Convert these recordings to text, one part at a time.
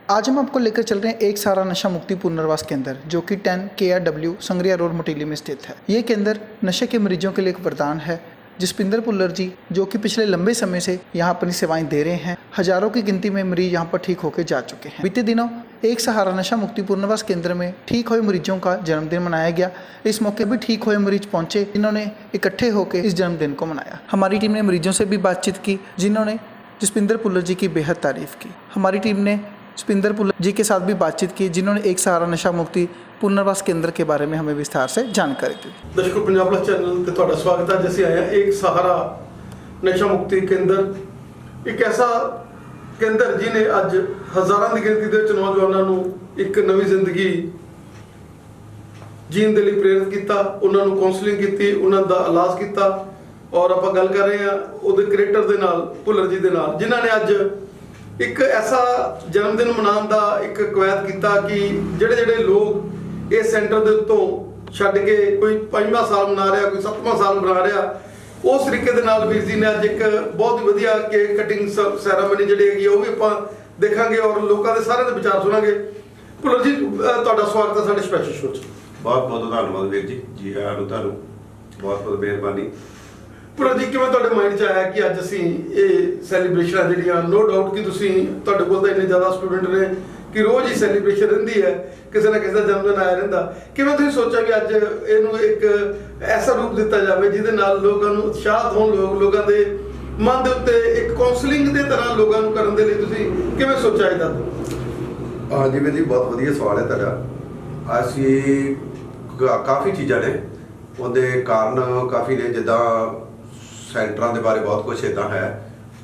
आज हम आपको लेकर चल रहे हैं एक सहारा नशा मुक्ति पुनर्वास केंद्र जो कि 10 KRW संगरिया रोड मोटीली में स्थित है। ये केंद्र नशे के मरीजों के लिए एक वरदान है। जसपिंदर भुल्लर जी जो कि पिछले लंबे समय से यहाँ अपनी सेवाएं दे रहे हैं, हजारों की गिनती में मरीज यहाँ पर ठीक होकर जा चुके हैं। बीते दिनों एक सहारा नशा मुक्ति पुनर्वास केंद्र में ठीक हुए मरीजों का जन्मदिन मनाया गया। इस मौके भी ठीक हुए मरीज पहुंचे जिन्होंने इकट्ठे होकर इस जन्मदिन को मनाया। हमारी टीम ने मरीजों से भी बातचीत की जिन्होंने जसपिंदर भुल्लर जी की बेहद तारीफ की। हमारी टीम ने जसपिंदर भुल्लर जी के साथ भी बातचीत की जिन्होंने एक सहारा नशा मुक्ति पुनर्वास केंद्र के बारे में हमें विस्तार से जानकारी दी। दर्शकों, पंजाब प्लस चैनल ਤੇ ਤੁਹਾਡਾ ਸਵਾਗਤ ਹੈ। ਜਿਵੇਂ ਆਇਆ एक सहारा नशा मुक्ति केंद्र, एक ऐसा केंद्र जिन्हें अज हज़ारों की गिनती के नौजवानों ਨੂੰ एक नवी जिंदगी जीण ਦੇ ਲਈ प्रेरित किया, उन्होंने काउंसलिंग की, उन्होंने इलाज किया। और आप गल कर रहे हैं ਉਹਦੇ क्रिएटर ਦੇ ਨਾਲ ਭੁੱਲਰ ਜੀ ਦੇ ਨਾਲ, जिन्हों ने अज एक ऐसा जन्मदिन मनाने का एक कवायद किया कि ਜਿਹੜੇ ਜਿਹੜੇ लोग इस सेंटर के उत्तों छड्ड के कोई 5वां साल मना रहा, कोई 7वां साल मना रहा, उस तरीके के नाल वीर जी ने अज एक बहुत ही वधिया केक कटिंग सैरामनी जिहड़ी हैगी वो भी आपां देखांगे और लोगों के सारे दे विचार सुनांगे। भुल्लर जी, तुहाडा स्वागत है साडे स्पैशल शो च। बहुत बहुत धन्यवाद वीर जी। जी आयां नूं तुहानूं बहुत बहुत मेहरबानी। भुल्लर जी, किवें तुहाडे माइंड च आया कि अज असीं ये सैलीब्रेशनां जिहड़ियां, नो डाउट कि तुसीं तुहाडे कोल तां इन्ने ज़्यादा स्टूडेंट ने कि रोज़ ही सैलीब्रेशन रहिंदी है, किसी ना किसी का जन्मदिन आया रहिंदा, किवें तुसीं सोचा कि अज इहनूं एक ऐसा रूप दिता जाए जिहदे नाल लोकां नूं उत्साहित होण, लोकां दे मन दे उत्ते एक काउंसलिंग दे तरह लोकां नूं करन दे लई तुसीं किवें सोचा इहदा? हाँ जी वीर जी, बहुत वधिया सवाल है तुहाडा। असीं काफ़ी चीज़ां ने ਉਹਦੇ ਕਾਰਨ ਕਾफ़ी ने, जिद्दां ਸੈਂਟਰਾਂ ਦੇ ਬਾਰੇ ਬਹੁਤ ਕੁਝ ਇੱਦਾਂ ਹੈ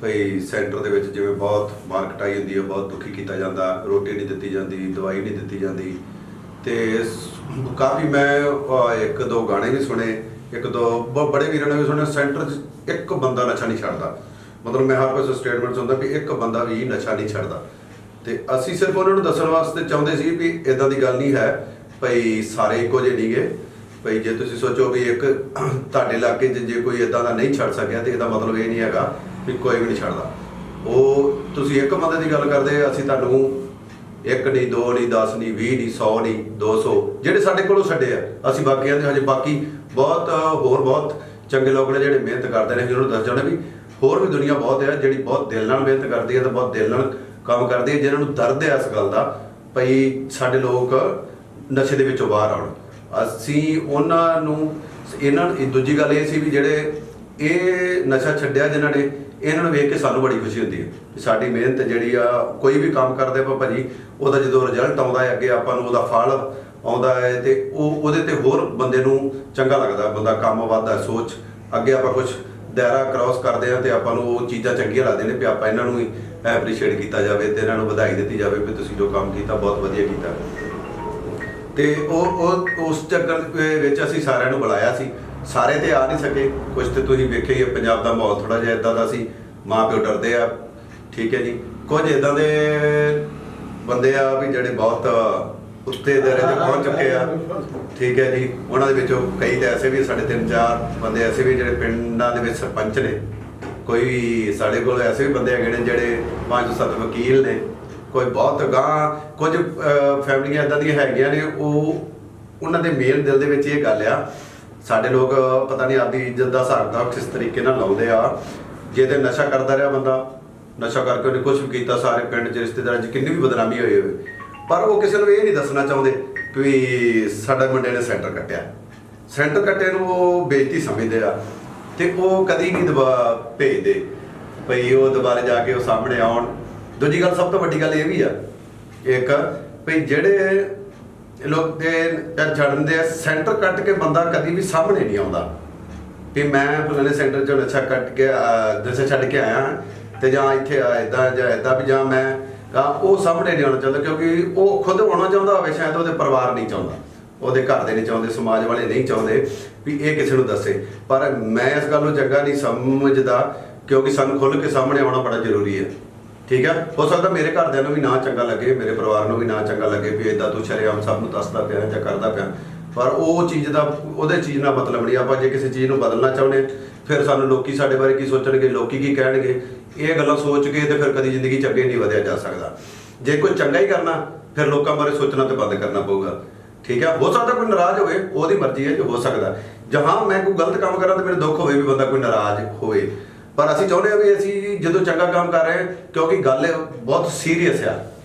ਭਈ ਸੈਂਟਰ ਦੇ ਵਿੱਚ ਜਿਵੇਂ ਬਹੁਤ ਮਾਰ ਕਟਾਈ ਹੁੰਦੀ ਹੈ, ਬਹੁਤ ਦੁਖੀ ਕੀਤਾ ਜਾਂਦਾ, ਰੋਟੀ ਨਹੀਂ ਦਿੱਤੀ ਜਾਂਦੀ, ਦਵਾਈ ਨਹੀਂ ਦਿੱਤੀ ਜਾਂਦੀ। ਤੇ ਕਾफ़ੀ ਮੈਂ ਇੱਕ ਦੋ ਗਾਣੇ ਵੀ ਸੁਣੇ, ਇੱਕ ਦੋ ਬੜੇ ਵੀਰਾਂ ਨੇ ਵੀ ਸੁਣੇ। ਸੈਂਟਰ 'ਚ ਇੱਕ ਬੰਦਾ ਨਸ਼ਾ ਨਹੀਂ ਛੱਡਦਾ, ਮਤਲਬ ਮੈਂ ਹਰ ਕੋਈ ਸਟੇਟਮੈਂਟ ਹੁੰਦਾ ਵੀ ਇੱਕ ਬੰਦਾ ਵੀ ਨਸ਼ਾ ਨਹੀਂ ਛੱਡਦਾ। ਤੇ ਅਸੀਂ ਸਿਰਫ ਉਹਨਾਂ ਨੂੰ ਦੱਸਣ ਵਾਸਤੇ ਚਾਹੁੰਦੇ ਸੀ ਵੀ ਇੱਦਾਂ ਦੀ ਗੱਲ ਨਹੀਂ ਹੈ ਭਈ ਸਾਰੇ ਇੱਕੋ ਜਿਹੇ ਨਹੀਂ ਗੇ। ਭਈ ਜੇ ਤੁਸੀਂ ਸੋਚੋ ਵੀ ਇੱਕ ਤੁਹਾਡੇ ਇਲਾਕੇ 'ਚ ਜੇ ਕੋਈ ਇੱਦਾਂ ਦਾ ਨਹੀਂ ਛੱਡ ਸਕਿਆ ਤੇ ਇਹਦਾ ਮਤਲਬ ਇਹ ਨਹੀਂ ਹੈਗਾ ਵੀ ਕੋਈ ਵੀ ਨਹੀਂ ਛੱਡਦਾ। ਉਹ ਤੁਸੀਂ ਇੱਕ ਬੰਦੇ ਦੀ ਗੱਲ ਕਰਦੇ, ਅਸੀਂ ਤੁਹਾਨੂੰ ਇੱਕ ਨਹੀਂ, ਦੋ ਨਹੀਂ, 10 ਨਹੀਂ, 20 ਨਹੀਂ, 100 ਨਹੀਂ, 200 ਜਿਹੜੇ ਸਾਡੇ ਕੋਲੋਂ ਛੱਡੇ ਆ, ਅਸੀਂ ਬਾਕੀਆਂ ਦੇ ਹਜੇ ਬਾਕੀ ਬਹੁਤ ਹੋਰ ਬਹੁਤ ਚੰਗੇ ਲੋਕ ਨੇ ਜਿਹੜੇ ਮਿਹਨਤ ਕਰਦੇ ਨੇ। ਜਿਹਨੂੰ ਦੱਸ ਜਾਣਾ ਵੀ ਹੋਰ ਵੀ ਦੁਨੀਆ ਬਹੁਤ ਹੈ ਜਿਹੜੀ ਬਹੁਤ ਦਿਲ ਨਾਲ ਮਿਹਨਤ ਕਰਦੀ ਹੈ ਤੇ ਬਹੁਤ ਦਿਲ ਨਾਲ ਕੰਮ ਕਰਦੀ ਹੈ, ਜਿਨ੍ਹਾਂ ਨੂੰ ਦਰਦ ਹੈ ਇਸ ਗੱਲ ਦਾ ਭਈ ਸਾਡੇ ਲੋਕ ਨਸ਼ੇ ਦੇ ਵਿੱਚੋਂ ਬਾਹਰ ਆਉਣ। ਅਸੀਂ ਉਹਨਾਂ ਨੂੰ ਦੂਜੀ ਗੱਲ ਇਹ ਸੀ ਵੀ ਜਿਹੜੇ ਇਹ ਨਸ਼ਾ ਛੱਡਿਆ ਜਿਨ੍ਹਾਂ ਨੇ, ਇਹਨਾਂ ਨੂੰ ਵੇਖ ਕੇ ਸਾਨੂੰ ਬੜੀ ਖੁਸ਼ੀ ਹੁੰਦੀ ਹੈ ਕਿ ਸਾਡੀ ਮਿਹਨਤ ਜਿਹੜੀ ਆ, ਕੋਈ ਵੀ ਕੰਮ ਕਰਦੇ ਆਪਾਂ ਭਾਜੀ, ਉਹਦਾ ਜਦੋਂ ਰਿਜ਼ਲਟ ਆਉਂਦਾ ਹੈ ਅੱਗੇ ਆਪਾਂ ਨੂੰ ਉਹਦਾ ਫਲ ਆਉਂਦਾ ਹੈ ਤੇ ਉਹਦੇ ਤੇ ਹੋਰ ਬੰਦੇ ਨੂੰ ਚੰਗਾ ਲੱਗਦਾ, ਬੰਦਾ ਕੰਮ ਵੱਧਦਾ, ਸੋਚ ਅੱਗੇ ਆਪਾਂ ਕੁਛ ਦਾਇਰਾ ਕ੍ਰਾਸ ਕਰਦੇ ਆ ਤੇ ਆਪਾਂ ਨੂੰ ਉਹ ਚੀਜ਼ਾਂ ਚੰਗੀਆਂ ਲੱਗਦੀਆਂ ਨੇ ਵੀ ਆਪਾਂ ਇਹਨਾਂ ਨੂੰ ਹੀ ਐਪਰੀਸ਼ੀਏਟ ਕੀਤਾ ਜਾਵੇ ਤੇ ਇਹਨਾਂ ਨੂੰ ਵਧਾਈ ਦਿੱਤੀ ਜਾਵੇ ਵੀ ਤੁਸੀਂ ਜੋ ਕੰਮ ਕੀਤਾ ਬਹੁਤ ਵਧੀਆ ਕੀਤਾ। ਤੇ ਉਹ ਉਸ ਚੱਕਰ ਵਿੱਚ ਅਸੀਂ ਸਾਰਿਆਂ ਨੂੰ ਬੁਲਾਇਆ ਸੀ। ਸਾਰੇ ਤੇ ਆ ਨਹੀਂ ਸਕੇ, ਕੁਝ ਤੇ ਤੁਸੀਂ ਵੇਖਿਆ ਹੀ ਪੰਜਾਬ ਦਾ ਮਾਹੌਲ ਥੋੜਾ ਜਿਹਾ ਇਦਾਂ ਦਾ ਸੀ, ਮਾਂ ਪਿਓ ਡਰਦੇ ਆ, ਠੀਕ ਹੈ ਜੀ। ਕੁਝ ਇਦਾਂ ਦੇ ਬੰਦੇ ਆ ਵੀ ਜਿਹੜੇ ਬਹੁਤ ਉੱਤੇ ਦਰੇ ਤੇ ਪਹੁੰਚ ਚੁੱਕੇ ਆ, ਠੀਕ ਹੈ ਜੀ। ਉਹਨਾਂ ਦੇ ਵਿੱਚੋਂ ਕਈ ਤਾਂ ਐਸੇ ਵੀ, ਸਾਡੇ 3-4 ਬੰਦੇ ਐਸੇ ਵੀ ਜਿਹੜੇ ਪਿੰਡਾਂ ਦੇ ਵਿੱਚ ਸਰਪੰਚ ਨੇ, ਕੋਈ ਸਾਡੇ ਕੋਲ ਐਸੇ ਵੀ ਬੰਦੇ ਹੈਗੇ ਨੇ ਜਿਹੜੇ 5-7 ਵਕੀਲ ਨੇ, ਕੋਈ ਬਹੁਤ ਗਾਂ, ਕੁਝ ਫੈਮਲੀਆਂ ਇੱਦਾਂ ਦੀਆਂ ਹੈਗੀਆਂ ਨੇ ਉਹਨਾਂ ਦੇ ਮੇਲ ਦਿਲ ਦੇ ਵਿੱਚ ਇਹ ਗੱਲ ਆ, ਸਾਡੇ ਲੋਕ ਪਤਾ ਨਹੀਂ ਆਪਦੀ ਇੱਜ਼ਤ ਦਾ ਹਿਸਾਬ ਕਿਤਾਬ ਕਿਸ ਤਰੀਕੇ ਨਾਲ ਲਾਉਂਦੇ ਆ। ਜੇ ਤੇ ਨਸ਼ਾ ਕਰਦਾ ਰਿਹਾ ਬੰਦਾ, ਨਸ਼ਾ ਕਰਕੇ ਉਹਨੇ ਕੁਝ ਵੀ ਕੀਤਾ, ਸਾਰੇ ਪਿੰਡ 'ਚ ਰਿਸ਼ਤੇਦਾਰਾਂ 'ਚ ਕਿੰਨੀ ਵੀ ਬਦਨਾਮੀ ਹੋਈ ਹੋਵੇ, ਪਰ ਉਹ ਕਿਸੇ ਨੂੰ ਇਹ ਨਹੀਂ ਦੱਸਣਾ ਚਾਹੁੰਦੇ ਵੀ ਸਾਡੇ ਮੁੰਡੇ ਨੇ ਸੈਂਟਰ ਕੱਟਿਆ। ਸੈਂਟਰ ਕੱਟੇ ਨੂੰ ਉਹ ਬੇਇੱਜ਼ਤੀ ਸਮਝਦੇ ਆ ਤੇ ਉਹ ਕਦੀ ਨਹੀਂ ਭੇਜਦੇ ਭਈ ਉਹ ਦੁਬਾਰਾ ਜਾ ਕੇ ਉਹ ਸਾਹਮਣੇ ਆਉਣ। ਦੂਜੀ ਗੱਲ, ਸਭ ਤੋਂ ਵੱਡੀ ਗੱਲ ਇਹ ਵੀ ਆ ਇੱਕ ਭਈ ਜਿਹੜੇ ਲੋਕ ਦੇ ਛੱਡਣ ਦੇ ਸੈਂਟਰ ਕੱਟ ਕੇ ਬੰਦਾ ਕਦੀ ਵੀ ਸਾਹਮਣੇ ਨਹੀਂ ਆਉਂਦਾ ਵੀ ਮੈਂ ਫਲਾਣੇ ਸੈਂਟਰ 'ਚੋਂ ਨਸ਼ਾ ਕੱਟ ਕੇ ਨਸ਼ਾ ਛੱਡ ਕੇ ਆਇਆ ਤੇ ਜਾਂ ਇੱਥੇ ਇੱਦਾਂ ਜਾਂ ਇੱਦਾਂ ਵੀ ਜਾਂ ਮੈਂ ਉਹ ਸਾਹਮਣੇ ਨਹੀਂ ਆਉਣਾ ਚਾਹੁੰਦਾ, ਕਿਉਂਕਿ ਉਹ ਖੁਦ ਆਉਣਾ ਚਾਹੁੰਦਾ ਹੋਵੇ, ਸ਼ਾਇਦ ਉਹਦੇ ਪਰਿਵਾਰ ਨਹੀਂ ਚਾਹੁੰਦਾ, ਉਹਦੇ ਘਰ ਦੇ ਨਹੀਂ ਚਾਹੁੰਦੇ, ਸਮਾਜ ਵਾਲੇ ਨਹੀਂ ਚਾਹੁੰਦੇ ਵੀ ਇਹ ਕਿਸੇ ਨੂੰ ਦੱਸੇ। ਪਰ ਮੈਂ ਇਸ ਗੱਲ ਨੂੰ ਚੰਗਾ ਨਹੀਂ ਸਮਝਦਾ ਕਿਉਂਕਿ ਸਾਨੂੰ ਖੁੱਲ੍ਹ ਕੇ ਸਾਹਮਣੇ ਆਉਣਾ ਬੜਾ ਜ਼ਰੂਰੀ ਹੈ, ਠੀਕ ਹੈ। ਹੋ ਸਕਦਾ ਮੇਰੇ ਘਰਦਿਆਂ ਨੂੰ ਵੀ ਨਾ ਚੰਗਾ ਲੱਗੇ, ਮੇਰੇ ਪਰਿਵਾਰ ਨੂੰ ਵੀ ਨਾ ਚੰਗਾ ਲੱਗੇ ਵੀ ਇੱਦਾਂ ਤੂੰ ਸ਼ਰੇਆਮ ਸਭ ਨੂੰ ਦੱਸਦਾ ਪਿਆ ਜਾਂ ਕਰਦਾ ਪਿਆ, ਪਰ ਉਹ ਚੀਜ਼ ਦਾ ਉਹਦੇ ਚੀਜ਼ ਨਾਲ ਮਤਲਬ ਨਹੀਂ। ਆਪਾਂ ਜੇ ਕਿਸੇ ਚੀਜ਼ ਨੂੰ ਬਦਲਣਾ ਚਾਹੁੰਦੇ ਫਿਰ ਸਾਨੂੰ ਲੋਕੀ ਸਾਡੇ ਬਾਰੇ ਕੀ ਸੋਚਣਗੇ, ਲੋਕੀ ਕੀ ਕਹਿਣਗੇ, ਇਹ ਗੱਲਾਂ ਸੋਚ ਕੇ ਤੇ ਫਿਰ ਕਦੀ ਜ਼ਿੰਦਗੀ 'ਚ ਅੱਗੇ ਨਹੀਂ ਵਧਿਆ ਜਾ ਸਕਦਾ। ਜੇ ਕੋਈ ਚੰਗਾ ਹੀ ਕਰਨਾ ਫਿਰ ਲੋਕਾਂ ਬਾਰੇ ਸੋਚਣਾ ਤੇ ਬੰਦ ਕਰਨਾ ਪਊਗਾ। ਠੀਕ ਹੈ, ਹੋ ਸਕਦਾ ਕੋਈ ਨਾਰਾਜ਼ ਹੋਵੇ, ਉਹਦੀ ਮਰਜ਼ੀ ਹੈ, ਜੋ ਹੋ ਸਕਦਾ। ਜਹਾਂ ਮੈਂ ਕੋਈ ਗਲਤ ਕੰਮ ਕਰਾਂ ਤਾਂ ਮੈਨੂੰ ਦੁੱਖ ਹੋਵੇ ਵੀ ਬੰਦਾ ਕੋਈ ਨਾਰਾਜ਼ ਹੋਵੇ, ਪਰ ਅਸੀਂ ਚਾਹੁੰਦੇ ਹਾਂ ਵੀ ਅਸੀਂ ਜਦੋਂ ਚੰਗਾ ਕੰਮ ਕਰ ਰਹੇ ਹਾਂ, ਕਿਉਂਕਿ ਗੱਲ ਬਹੁਤ ਸੀਰੀਅਸ ਆ,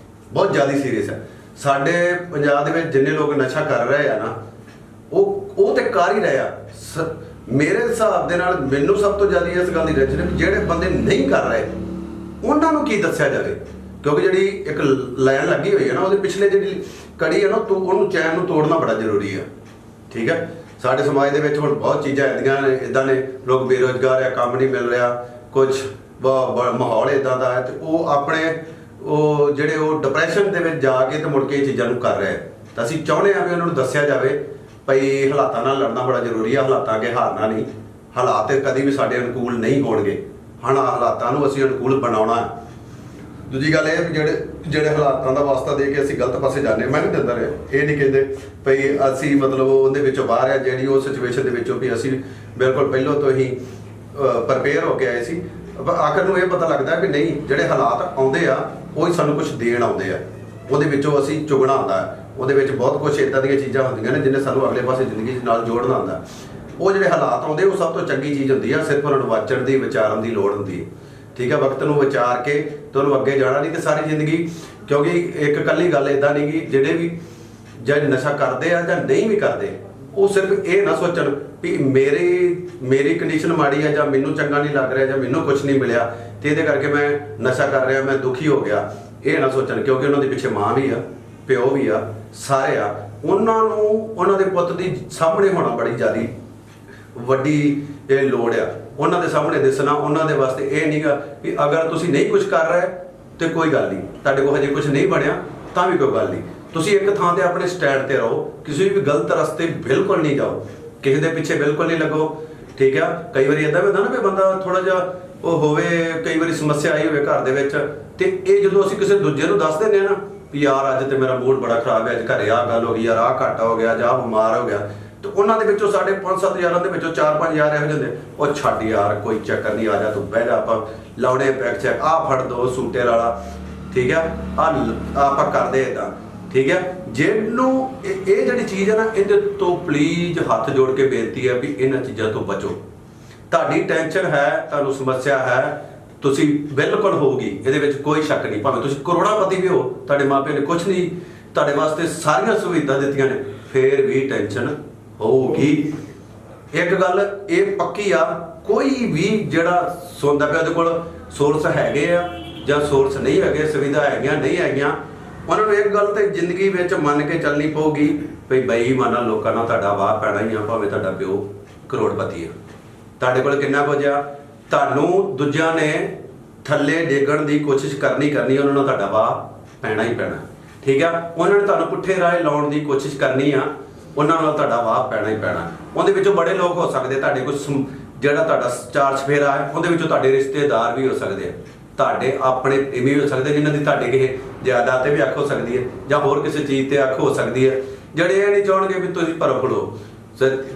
ਬਹੁਤ ਜ਼ਿਆਦਾ ਸੀਰੀਅਸ ਆ। ਸਾਡੇ ਪੰਜਾਬ ਦੇ ਵਿੱਚ ਜਿੰਨੇ ਲੋਕ ਨਸ਼ਾ ਕਰ ਰਹੇ ਆ ਨਾ, ਉਹ ਤੇ ਕਰ ਹੀ ਰਹੇ ਆ। ਮੇਰੇ ਹਿਸਾਬ ਦੇ ਨਾਲ ਮੈਨੂੰ ਸਭ ਤੋਂ ਜ਼ਿਆਦਾ ਇਸ ਗੱਲ ਦੀ ਟੈਨਸ਼ਨ ਹੈ ਕਿ ਜਿਹੜੇ ਬੰਦੇ ਨਹੀਂ ਕਰ ਰਹੇ ਉਹਨਾਂ ਨੂੰ ਕੀ ਦੱਸਿਆ ਜਾਵੇ, ਕਿਉਂਕਿ ਜਿਹੜੀ ਇੱਕ ਲਾਈਨ ਲੱਗੀ ਹੋਈ ਹੈ ਨਾ, ਉਹਦੇ ਪਿਛਲੇ ਜਿਹੜੀ ਕੜੀ ਹੈ ਨਾ, ਉਹਨੂੰ ਚੈਨ ਨੂੰ ਤੋੜਨਾ ਬੜਾ ਜ਼ਰੂਰੀ ਆ। ਠੀਕ ਹੈ, ਸਾਡੇ ਸਮਾਜ ਦੇ ਵਿੱਚ ਹੁਣ ਬਹੁਤ ਚੀਜ਼ਾਂ ਇੱਦਾਂ ਨੇ, ਲੋਕ ਬੇਰੁਜ਼ਗਾਰ ਆ, ਕੰਮ ਨਹੀਂ ਮਿਲ ਰਿਹਾ, ਕੁਝ ਮਾਹੌਲ ਇੱਦਾਂ ਦਾ ਹੈ, ਤੇ ਉਹ ਆਪਣੇ ਜਿਹੜੇ ਡਿਪਰੈਸ਼ਨ ਦੇ ਵਿੱਚ ਜਾ ਕੇ ਤੇ ਮੁੜ ਕੇ ਇਹ ਚੀਜ਼ਾਂ ਨੂੰ ਕਰ ਰਹੇ। ਤਾਂ ਅਸੀਂ ਚਾਹੁੰਦੇ ਹਾਂ ਵੀ ਉਹਨਾਂ ਨੂੰ ਦੱਸਿਆ ਜਾਵੇ ਭਈ ਹਾਲਾਤਾਂ ਨਾਲ ਲੜਨਾ ਬੜਾ ਜ਼ਰੂਰੀ ਆ, ਹਾਲਾਤਾਂ ਅੱਗੇ ਹਾਰਨਾ ਨਹੀਂ। ਹਾਲਾਤ ਕਦੀ ਵੀ ਸਾਡੇ ਅਨੁਕੂਲ ਨਹੀਂ ਹੋਣਗੇ, ਹਾਲਾਤਾਂ ਨੂੰ ਅਸੀਂ ਅਨੁਕੂਲ ਬਣਾਉਣਾ। ਦੂਜੀ ਗੱਲ ਇਹ ਵੀ ਜਿਹੜੇ ਹਾਲਾਤਾਂ ਦਾ ਵਾਸਤਾ ਦੇ ਕੇ ਅਸੀਂ ਗਲਤ ਪਾਸੇ ਜਾਂਦੇ, ਮੈਂ ਨਹੀਂ ਦਿੰਦਾ ਰਿਹਾ, ਇਹ ਨਹੀਂ ਕਹਿੰਦੇ ਭਈ ਅਸੀਂ ਮਤਲਬ ਉਹਦੇ ਵਿੱਚੋਂ ਬਾਹਰ ਆ, ਜਿਹੜੀ ਉਹ ਸਿਚੁਏਸ਼ਨ ਦੇ ਵਿੱਚੋਂ ਵੀ ਅਸੀਂ ਬਿਲਕੁਲ ਪਹਿਲਾਂ ਤੋਂ ਹੀ ਪ੍ਰਪੇਅਰ ਹੋ ਕੇ ਆਏ ਸੀ। ਆਖਰ ਨੂੰ ਇਹ ਪਤਾ ਲੱਗਦਾ ਵੀ ਨਹੀਂ, ਜਿਹੜੇ ਹਾਲਾਤ ਆਉਂਦੇ ਆ ਉਹ ਹੀ ਸਾਨੂੰ ਕੁਝ ਦੇਣ ਆਉਂਦੇ ਆ, ਉਹਦੇ ਵਿੱਚੋਂ ਅਸੀਂ ਚੁਗਣਾ ਆਉਂਦਾ, ਉਹਦੇ ਵਿੱਚ ਬਹੁਤ ਕੁਝ ਇੱਦਾਂ ਦੀਆਂ ਚੀਜ਼ਾਂ ਹੁੰਦੀਆਂ ਨੇ ਜਿਹਨੇ ਸਾਨੂੰ ਅਗਲੇ ਪਾਸੇ ਜ਼ਿੰਦਗੀ ਨਾਲ ਜੋੜਨਾ ਆਉਂਦਾ। ਉਹ ਜਿਹੜੇ ਹਾਲਾਤ ਆਉਂਦੇ ਉਹ ਸਭ ਤੋਂ ਚੰਗੀ ਚੀਜ਼ ਹੁੰਦੀ ਆ, ਸਿਰਫ ਉਹਨਾਂ ਨੂੰ ਵਾਚਣ ਦੀ, ਵਿਚਾਰਨ ਦੀ ਲੋੜ ਹੁੰਦੀ ਹੈ। ਠੀਕ ਹੈ, ਵਕਤ ਨੂੰ ਵਿਚਾਰ ਕੇ ਤੁਹਾਨੂੰ ਅੱਗੇ ਜਾਣਾ, ਨਹੀਂ ਤੇ ਸਾਰੀ ਜ਼ਿੰਦਗੀ, ਕਿਉਂਕਿ ਇੱਕ ਇਕੱਲੀ ਗੱਲ ਇੱਦਾਂ ਨਹੀਂ ਕਿ ਜਿਹੜੇ ਵੀ ਜਾਂ ਨਸ਼ਾ ਕਰਦੇ ਆ ਜਾਂ ਨਹੀਂ ਵੀ ਕਰਦੇ, ਉਹ ਸਿਰਫ ਇਹ ਨਾ ਸੋਚਣ ਵੀ ਮੇਰੀ ਕੰਡੀਸ਼ਨ ਮਾੜੀ ਆ, ਜਾਂ ਮੈਨੂੰ ਚੰਗਾ ਨਹੀਂ ਲੱਗ ਰਿਹਾ, ਜਾਂ ਮੈਨੂੰ ਕੁਝ ਨਹੀਂ ਮਿਲਿਆ ਤੇ ਇਹਦੇ ਕਰਕੇ ਮੈਂ ਨਸ਼ਾ ਕਰ ਰਿਹਾ, ਮੈਂ ਦੁਖੀ ਹੋ ਗਿਆ, ਇਹ ਨਾ ਸੋਚਣ। ਕਿਉਂਕਿ ਉਹਨਾਂ ਦੇ ਪਿੱਛੇ ਮਾਂ ਵੀ ਆ, ਪਿਓ ਵੀ ਆ, ਸਾਰੇ ਆ। ਉਹਨਾਂ ਨੂੰ ਉਹਨਾਂ ਦੇ ਪੁੱਤ ਦੀ ਸਾਹਮਣੇ ਹੋਣਾ ਬੜੀ ਜ਼ਿਆਦਾ ਵੱਡੀ ਇਹ ਲੋੜ ਆ, ਉਹਨਾਂ ਦੇ ਸਾਹਮਣੇ ਦਿਸਣਾ। ਉਹਨਾਂ ਦੇ ਵਾਸਤੇ ਇਹ ਨਹੀਂਗਾ ਕਿ ਅਗਰ ਤੁਸੀਂ ਨਹੀਂ ਕੁਝ ਕਰ ਰਹੇ ਤੇ ਕੋਈ ਗੱਲ ਨਹੀਂ, ਤੁਹਾਡੇ ਕੋਲ ਹਜੇ ਕੁਝ ਨਹੀਂ ਬਣਿਆ ਤਾਂ ਵੀ ਕੋਈ ਗੱਲ ਨਹੀਂ, ਤੁਸੀਂ ਇੱਕ ਥਾਂ ਤੇ ਆਪਣੇ ਸਟੈਂਡ ਤੇ ਰਹੋ, ਕਿਸੇ ਵੀ ਗਲਤ ਰਸਤੇ ਬਿਲਕੁਲ ਨਹੀਂ ਜਾਓ, ਕਿਸੇ ਦੇ ਪਿੱਛੇ ਬਿਲਕੁਲ ਨਹੀਂ ਲੱਗੋ। ਠੀਕ ਆ, ਕਈ ਵਾਰੀ ਇਦਾਂ ਵੀ ਹੁੰਦਾ ਨਾ ਵੀ ਬੰਦਾ ਥੋੜਾ ਜਿਹਾ ਉਹ ਹੋਵੇ, ਕਈ ਵਾਰੀ ਸਮੱਸਿਆ ਆਈ ਹੋਵੇ ਘਰ ਦੇ ਵਿੱਚ, ਤੇ ਇਹ ਜਦੋਂ ਅਸੀਂ ਕਿਸੇ ਦੂਜੇ ਨੂੰ ਦੱਸ ਦਿੰਦੇ ਆ ਨਾ ਵੀ ਯਾਰ ਅੱਜ ਤੇ ਮੇਰਾ ਮੂਡ ਬੜਾ ਖਰਾਬ ਹੈ, ਅੱਜ ਘਰੇ ਆਹ ਗੱਲ ਹੋ ਗਈ, ਯਾਰ ਆਹ ਘਾਟਾ ਹੋ ਗਿਆ, ਜਾਂ ਬਿਮਾਰ ਹੋ ਗਿਆ, ਤੇ ਉਹਨਾਂ ਦੇ ਵਿੱਚੋਂ ਸਾਡੇ 5-7 ਯਾਰਾਂ ਦੇ ਵਿੱਚੋਂ 4-5 ਯਾਰ ਇਹੋ ਜਿਹੇ ਹੁੰਦੇ, ਉਹ ਛੱਡ ਯਾਰ ਕੋਈ ਚੱਕਰ ਨਹੀਂ, ਆ ਜਾ ਤੂੰ ਬਹਿ ਜਾ, ਆਪਾਂ ਲਾਉਣੇ ਪੈਕ ਚੈੱਕ, ਆਹ ਫੜ ਦੋ ਸੂਟੇ ਵਾਲਾ। ਠੀਕ ਆ, ਆਪਾਂ ਕਰਦੇ ਇੱਦਾਂ। ਠੀਕ ਹੈ, ਜਿਹਨੂੰ ਇਹ ਜਿਹੜੀ ਚੀਜ਼ ਹੈ ਨਾ, ਇਹਦੇ ਤੋਂ ਪਲੀਜ਼ ਹੱਥ ਜੋੜ ਕੇ ਬੇਨਤੀ ਹੈ ਵੀ ਇਹਨਾਂ ਚੀਜ਼ਾਂ ਤੋਂ ਬਚੋ। ਤੁਹਾਡੀ ਟੈਨਸ਼ਨ ਹੈ, ਤੁਹਾਨੂੰ ਸਮੱਸਿਆ ਹੈ, ਤੁਸੀਂ ਬਿਲਕੁਲ ਹੋਊਗੀ, ਇਹਦੇ ਵਿੱਚ ਕੋਈ ਸ਼ੱਕ ਨਹੀਂ। ਭਾਵੇਂ ਤੁਸੀਂ ਕਰੋੜਾਪਤੀ ਵੀ ਹੋ, ਤੁਹਾਡੇ ਮਾਪਿਆਂ ਨੇ ਕੁਝ ਨਹੀਂ ਤੁਹਾਡੇ ਵਾਸਤੇ ਸਾਰੀਆਂ ਸੁਵਿਧਾ ਦਿੱਤੀਆਂ ਨੇ, ਫੇਰ ਵੀ ਟੈਨਸ਼ਨ ਹੋਊਗੀ। ਇੱਕ ਗੱਲ ਇਹ ਪੱਕੀ ਆ, ਕੋਈ ਵੀ ਜਿਹੜਾ ਸੁਣਦਾ ਪਿਆ ਉਹਦੇ ਕੋਲ ਸੋਰਸ ਹੈਗੇ ਆ ਜਾਂ ਸੋਰਸ ਨਹੀਂ ਹੈਗੇ, ਸੁਵਿਧਾ ਹੈਗੀਆਂ ਨਹੀਂ ਹੈਗੀਆਂ, ਉਹਨਾਂ ਨੂੰ ਇੱਕ ਗੱਲ ਤੇ ਜ਼ਿੰਦਗੀ ਵਿੱਚ ਮੰਨ ਕੇ ਚੱਲਣੀ ਪਊਗੀ ਵੀ ਬੇਈਮਾਨਾਂ ਲੋਕਾਂ ਨਾਲ ਤੁਹਾਡਾ ਵਾਹ ਪੈਣਾ ਹੀ ਆ। ਭਾਵੇਂ ਤੁਹਾਡਾ ਪਿਓ ਕਰੋੜਪਤੀ ਆ, ਤੁਹਾਡੇ ਕੋਲ ਕਿੰਨਾ ਕੁਝ ਆ, ਤੁਹਾਨੂੰ ਦੂਜਿਆਂ ਨੇ ਥੱਲੇ ਡੇਗਣ ਦੀ ਕੋਸ਼ਿਸ਼ ਕਰਨੀ, ਉਹਨਾਂ ਨਾਲ ਤੁਹਾਡਾ ਵਾਹ ਪੈਣਾ ਹੀ ਪੈਣਾ। ਠੀਕ ਆ, ਉਹਨਾਂ ਨੇ ਤੁਹਾਨੂੰ ਪੁੱਠੇ ਰਾਹ ਲਾਉਣ ਦੀ ਕੋਸ਼ਿਸ਼ ਕਰਨੀ ਆ, ਉਹਨਾਂ ਨਾਲ ਤੁਹਾਡਾ ਵਾਹ ਪੈਣਾ ਹੀ ਪੈਣਾ। ਉਹਦੇ ਵਿੱਚੋਂ ਬੜੇ ਲੋਕ ਹੋ ਸਕਦੇ, ਤੁਹਾਡੇ ਕੁਝ ਜਿਹੜਾ ਤੁਹਾਡਾ ਚਾਰ ਚਫੇਰਾ ਹੈ, ਉਹਦੇ ਵਿੱਚੋਂ ਤੁਹਾਡੇ ਰਿਸ਼ਤੇਦਾਰ ਵੀ ਹੋ ਸਕਦੇ ਆ, ਤੁਹਾਡੇ ਆਪਣੇ ਇਵੇਂ ਹੋ ਸਕਦੇ ਜਿਨ੍ਹਾਂ ਦੀ ਤੁਹਾਡੇ ਕਿਸੇ ਜਾਇਦਾਦ ਤੇ ਵੀ ਅੱਖ ਹੋ ਸਕਦੀ ਹੈ, ਜਾਂ ਹੋਰ ਕਿਸੇ ਚੀਜ਼ ਤੇ ਅੱਖ ਹੋ ਸਕਦੀ ਹੈ, ਜਿਹੜੇ ਇਹ ਨਹੀਂ ਚਾਹਣਗੇ ਵੀ ਤੁਸੀਂ ਪਰਖ ਲਓ।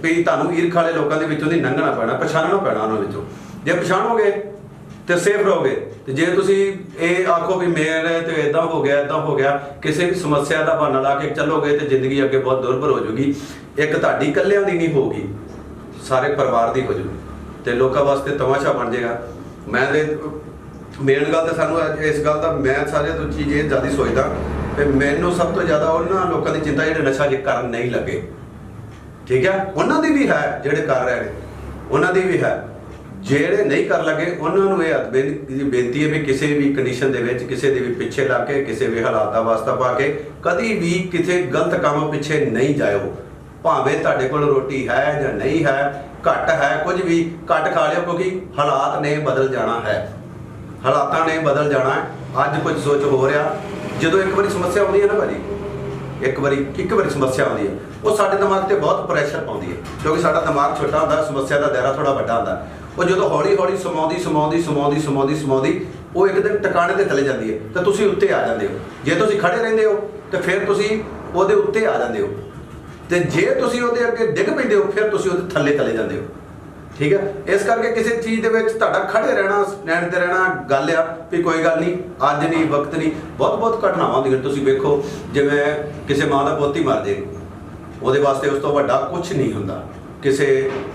ਵੀ ਤੁਹਾਨੂੰ ਈਰਖ ਵਾਲੇ ਲੋਕਾਂ ਦੇ ਵਿੱਚੋਂ ਦੀ ਲੰਘਣਾ ਪੈਣਾ, ਪਛਾਣਨਾ ਪੈਣਾ ਉਹਨਾਂ ਵਿੱਚੋਂ। ਜੇ ਪਛਾਣੋਗੇ ਤੇ ਸੇਫ ਰਹੋਗੇ, ਤੇ ਜੇ ਤੁਸੀਂ ਇਹ ਆਖੋ ਵੀ ਮੇਰੇ ਤੇ ਇਦਾਂ ਹੋ ਗਿਆ, ਕਿਸੇ ਵੀ ਸਮੱਸਿਆ ਦਾ ਬਹਾਨਾ ਲਾ ਕੇ ਚੱਲੋਗੇ ਤੇ ਜ਼ਿੰਦਗੀ ਅੱਗੇ ਬਹੁਤ ਦੁਰਭਰ ਹੋ ਜਾਊਗੀ। ਇੱਕ ਤੁਹਾਡੀ ਇਕੱਲਿਆਂ ਦੀ ਨਹੀਂ ਹੋਊਗੀ, ਸਾਰੇ ਪਰਿਵਾਰ ਦੀ ਹੋ ਜਾਊਗੀ, ਤੇ ਲੋਕਾਂ ਵਾਸਤੇ ਤਮਾਸ਼ਾ ਬਣ ਜਾਏਗਾ। ਮੈਂ ਤੇ ਮੇਨ ਗੱਲ ਤਾਂ ਸਾਨੂੰ ਇਸ ਗੱਲ ਦਾ ਮੈਂ ਸਾਰਿਆਂ ਤੋਂ ਚੀਜ਼ ਇਹ ਜ਼ਿਆਦਾ ਸੋਚਦਾ ਵੀ ਮੈਨੂੰ ਸਭ ਤੋਂ ਜ਼ਿਆਦਾ ਉਹਨਾਂ ਲੋਕਾਂ ਦੀ ਚਿੰਤਾ ਜਿਹੜੇ ਨਸ਼ਾ ਜੇ ਕਰਨ ਨਹੀਂ ਲੱਗੇ। ਠੀਕ ਹੈ, ਉਹਨਾਂ ਦੀ ਵੀ ਹੈ, ਜਿਹੜੇ ਕਰ ਰਹੇ ਨੇ ਉਹਨਾਂ ਦੀ ਵੀ ਹੈ, ਜਿਹੜੇ ਨਹੀਂ ਕਰ ਲੱਗੇ ਉਹਨਾਂ ਨੂੰ ਇਹ ਬੇਨਤੀ ਹੈ ਵੀ ਕਿਸੇ ਵੀ ਕੰਡੀਸ਼ਨ ਦੇ ਵਿੱਚ ਕਿਸੇ ਦੇ ਵੀ ਪਿੱਛੇ ਲੱਗ ਕੇ, ਕਿਸੇ ਵੀ ਹਾਲਾਤ ਦਾ ਵਾਸਤਾ ਪਾ ਕੇ ਕਦੀ ਵੀ ਕਿਸੇ ਗਲਤ ਕੰਮ ਪਿੱਛੇ ਨਹੀਂ ਜਾਇਓ। ਭਾਵੇਂ ਤੁਹਾਡੇ ਕੋਲ ਰੋਟੀ ਹੈ ਜਾਂ ਨਹੀਂ ਹੈ, ਘੱਟ ਹੈ, ਕੁਝ ਵੀ ਘੱਟ ਖਾ ਲਿਓ, ਕਿਉਂਕਿ ਹਾਲਾਤ ਨੇ ਬਦਲ ਜਾਣਾ ਹੈ, ਹਾਲਾਤਾਂ ਨੇ ਬਦਲ ਜਾਣਾ ਹੈ। ਅੱਜ ਕੁਝ ਸੋਚ ਹੋ ਰਿਹਾ, ਜਦੋਂ ਇੱਕ ਵਾਰੀ ਸਮੱਸਿਆ ਆਉਂਦੀ ਹੈ ਨਾ ਭਾਜੀ, ਇੱਕ ਵਾਰੀ ਸਮੱਸਿਆ ਆਉਂਦੀ ਹੈ, ਉਹ ਸਾਡੇ ਦਿਮਾਗ ਤੇ ਬਹੁਤ ਪ੍ਰੈਸ਼ਰ ਪਾਉਂਦੀ ਹੈ, ਕਿਉਂਕਿ ਸਾਡਾ ਦਿਮਾਗ ਛੋਟਾ ਹੁੰਦਾ, ਸਮੱਸਿਆ ਦਾ ਦਾਇਰਾ ਥੋੜਾ ਵੱਡਾ ਹੁੰਦਾ। ਉਹ ਜਦੋਂ ਹੌਲੀ ਹੌਲੀ ਸਮਾਉਂਦੀ ਉਹ ਇੱਕ ਦਿਨ ਟਿਕਾਣੇ ਤੇ ਚਲੇ ਜਾਂਦੀ ਹੈ, ਤਾਂ ਤੁਸੀਂ ਉੱਤੇ ਆ ਜਾਂਦੇ ਹੋ। ਜੇ ਤੁਸੀਂ ਖੜੇ ਰਹਿੰਦੇ ਹੋ ਤੇ ਫਿਰ ਤੁਸੀਂ ਉਹਦੇ ਉੱਤੇ ਆ ਜਾਂਦੇ ਹੋ, ਤੇ ਜੇ ਤੁਸੀਂ ਉਹਦੇ ਅੱਗੇ ਡਿੱਗ ਪੈਂਦੇ ਹੋ ਫਿਰ ਤੁਸੀਂ ਉਹਦੇ ਥੱਲੇ ਚਲੇ ਜਾਂਦੇ ਹੋ। ਠੀਕ ਹੈ। ਇਸ ਕਰਕੇ ਕਿਸੇ ਚੀਜ਼ ਦੇ ਵਿੱਚ ਤੁਹਾਡਾ ਖੜੇ ਰਹਿਣਾ, ਸਟੈਂਡ ਤੇ ਰਹਿਣਾ ਗੱਲ ਆ ਵੀ ਕੋਈ ਗੱਲ ਨਹੀਂ, ਅੱਜ ਨਹੀਂ, ਵਕਤ ਨਹੀਂ। ਬਹੁਤ ਬਹੁਤ ਘਟਨਾਵਾਂ ਹੁੰਦੀਆਂ। ਤੁਸੀਂ ਵੇਖੋ ਜਿਵੇਂ ਕਿਸੇ ਮਾਂ ਦਾ ਪੁੱਤ ਹੀ ਮਰ ਜੇ, ਉਹਦੇ ਵਾਸਤੇ ਉਸ ਤੋਂ ਵੱਡਾ ਕੁਝ ਨਹੀਂ ਹੁੰਦਾ। ਕਿਸੇ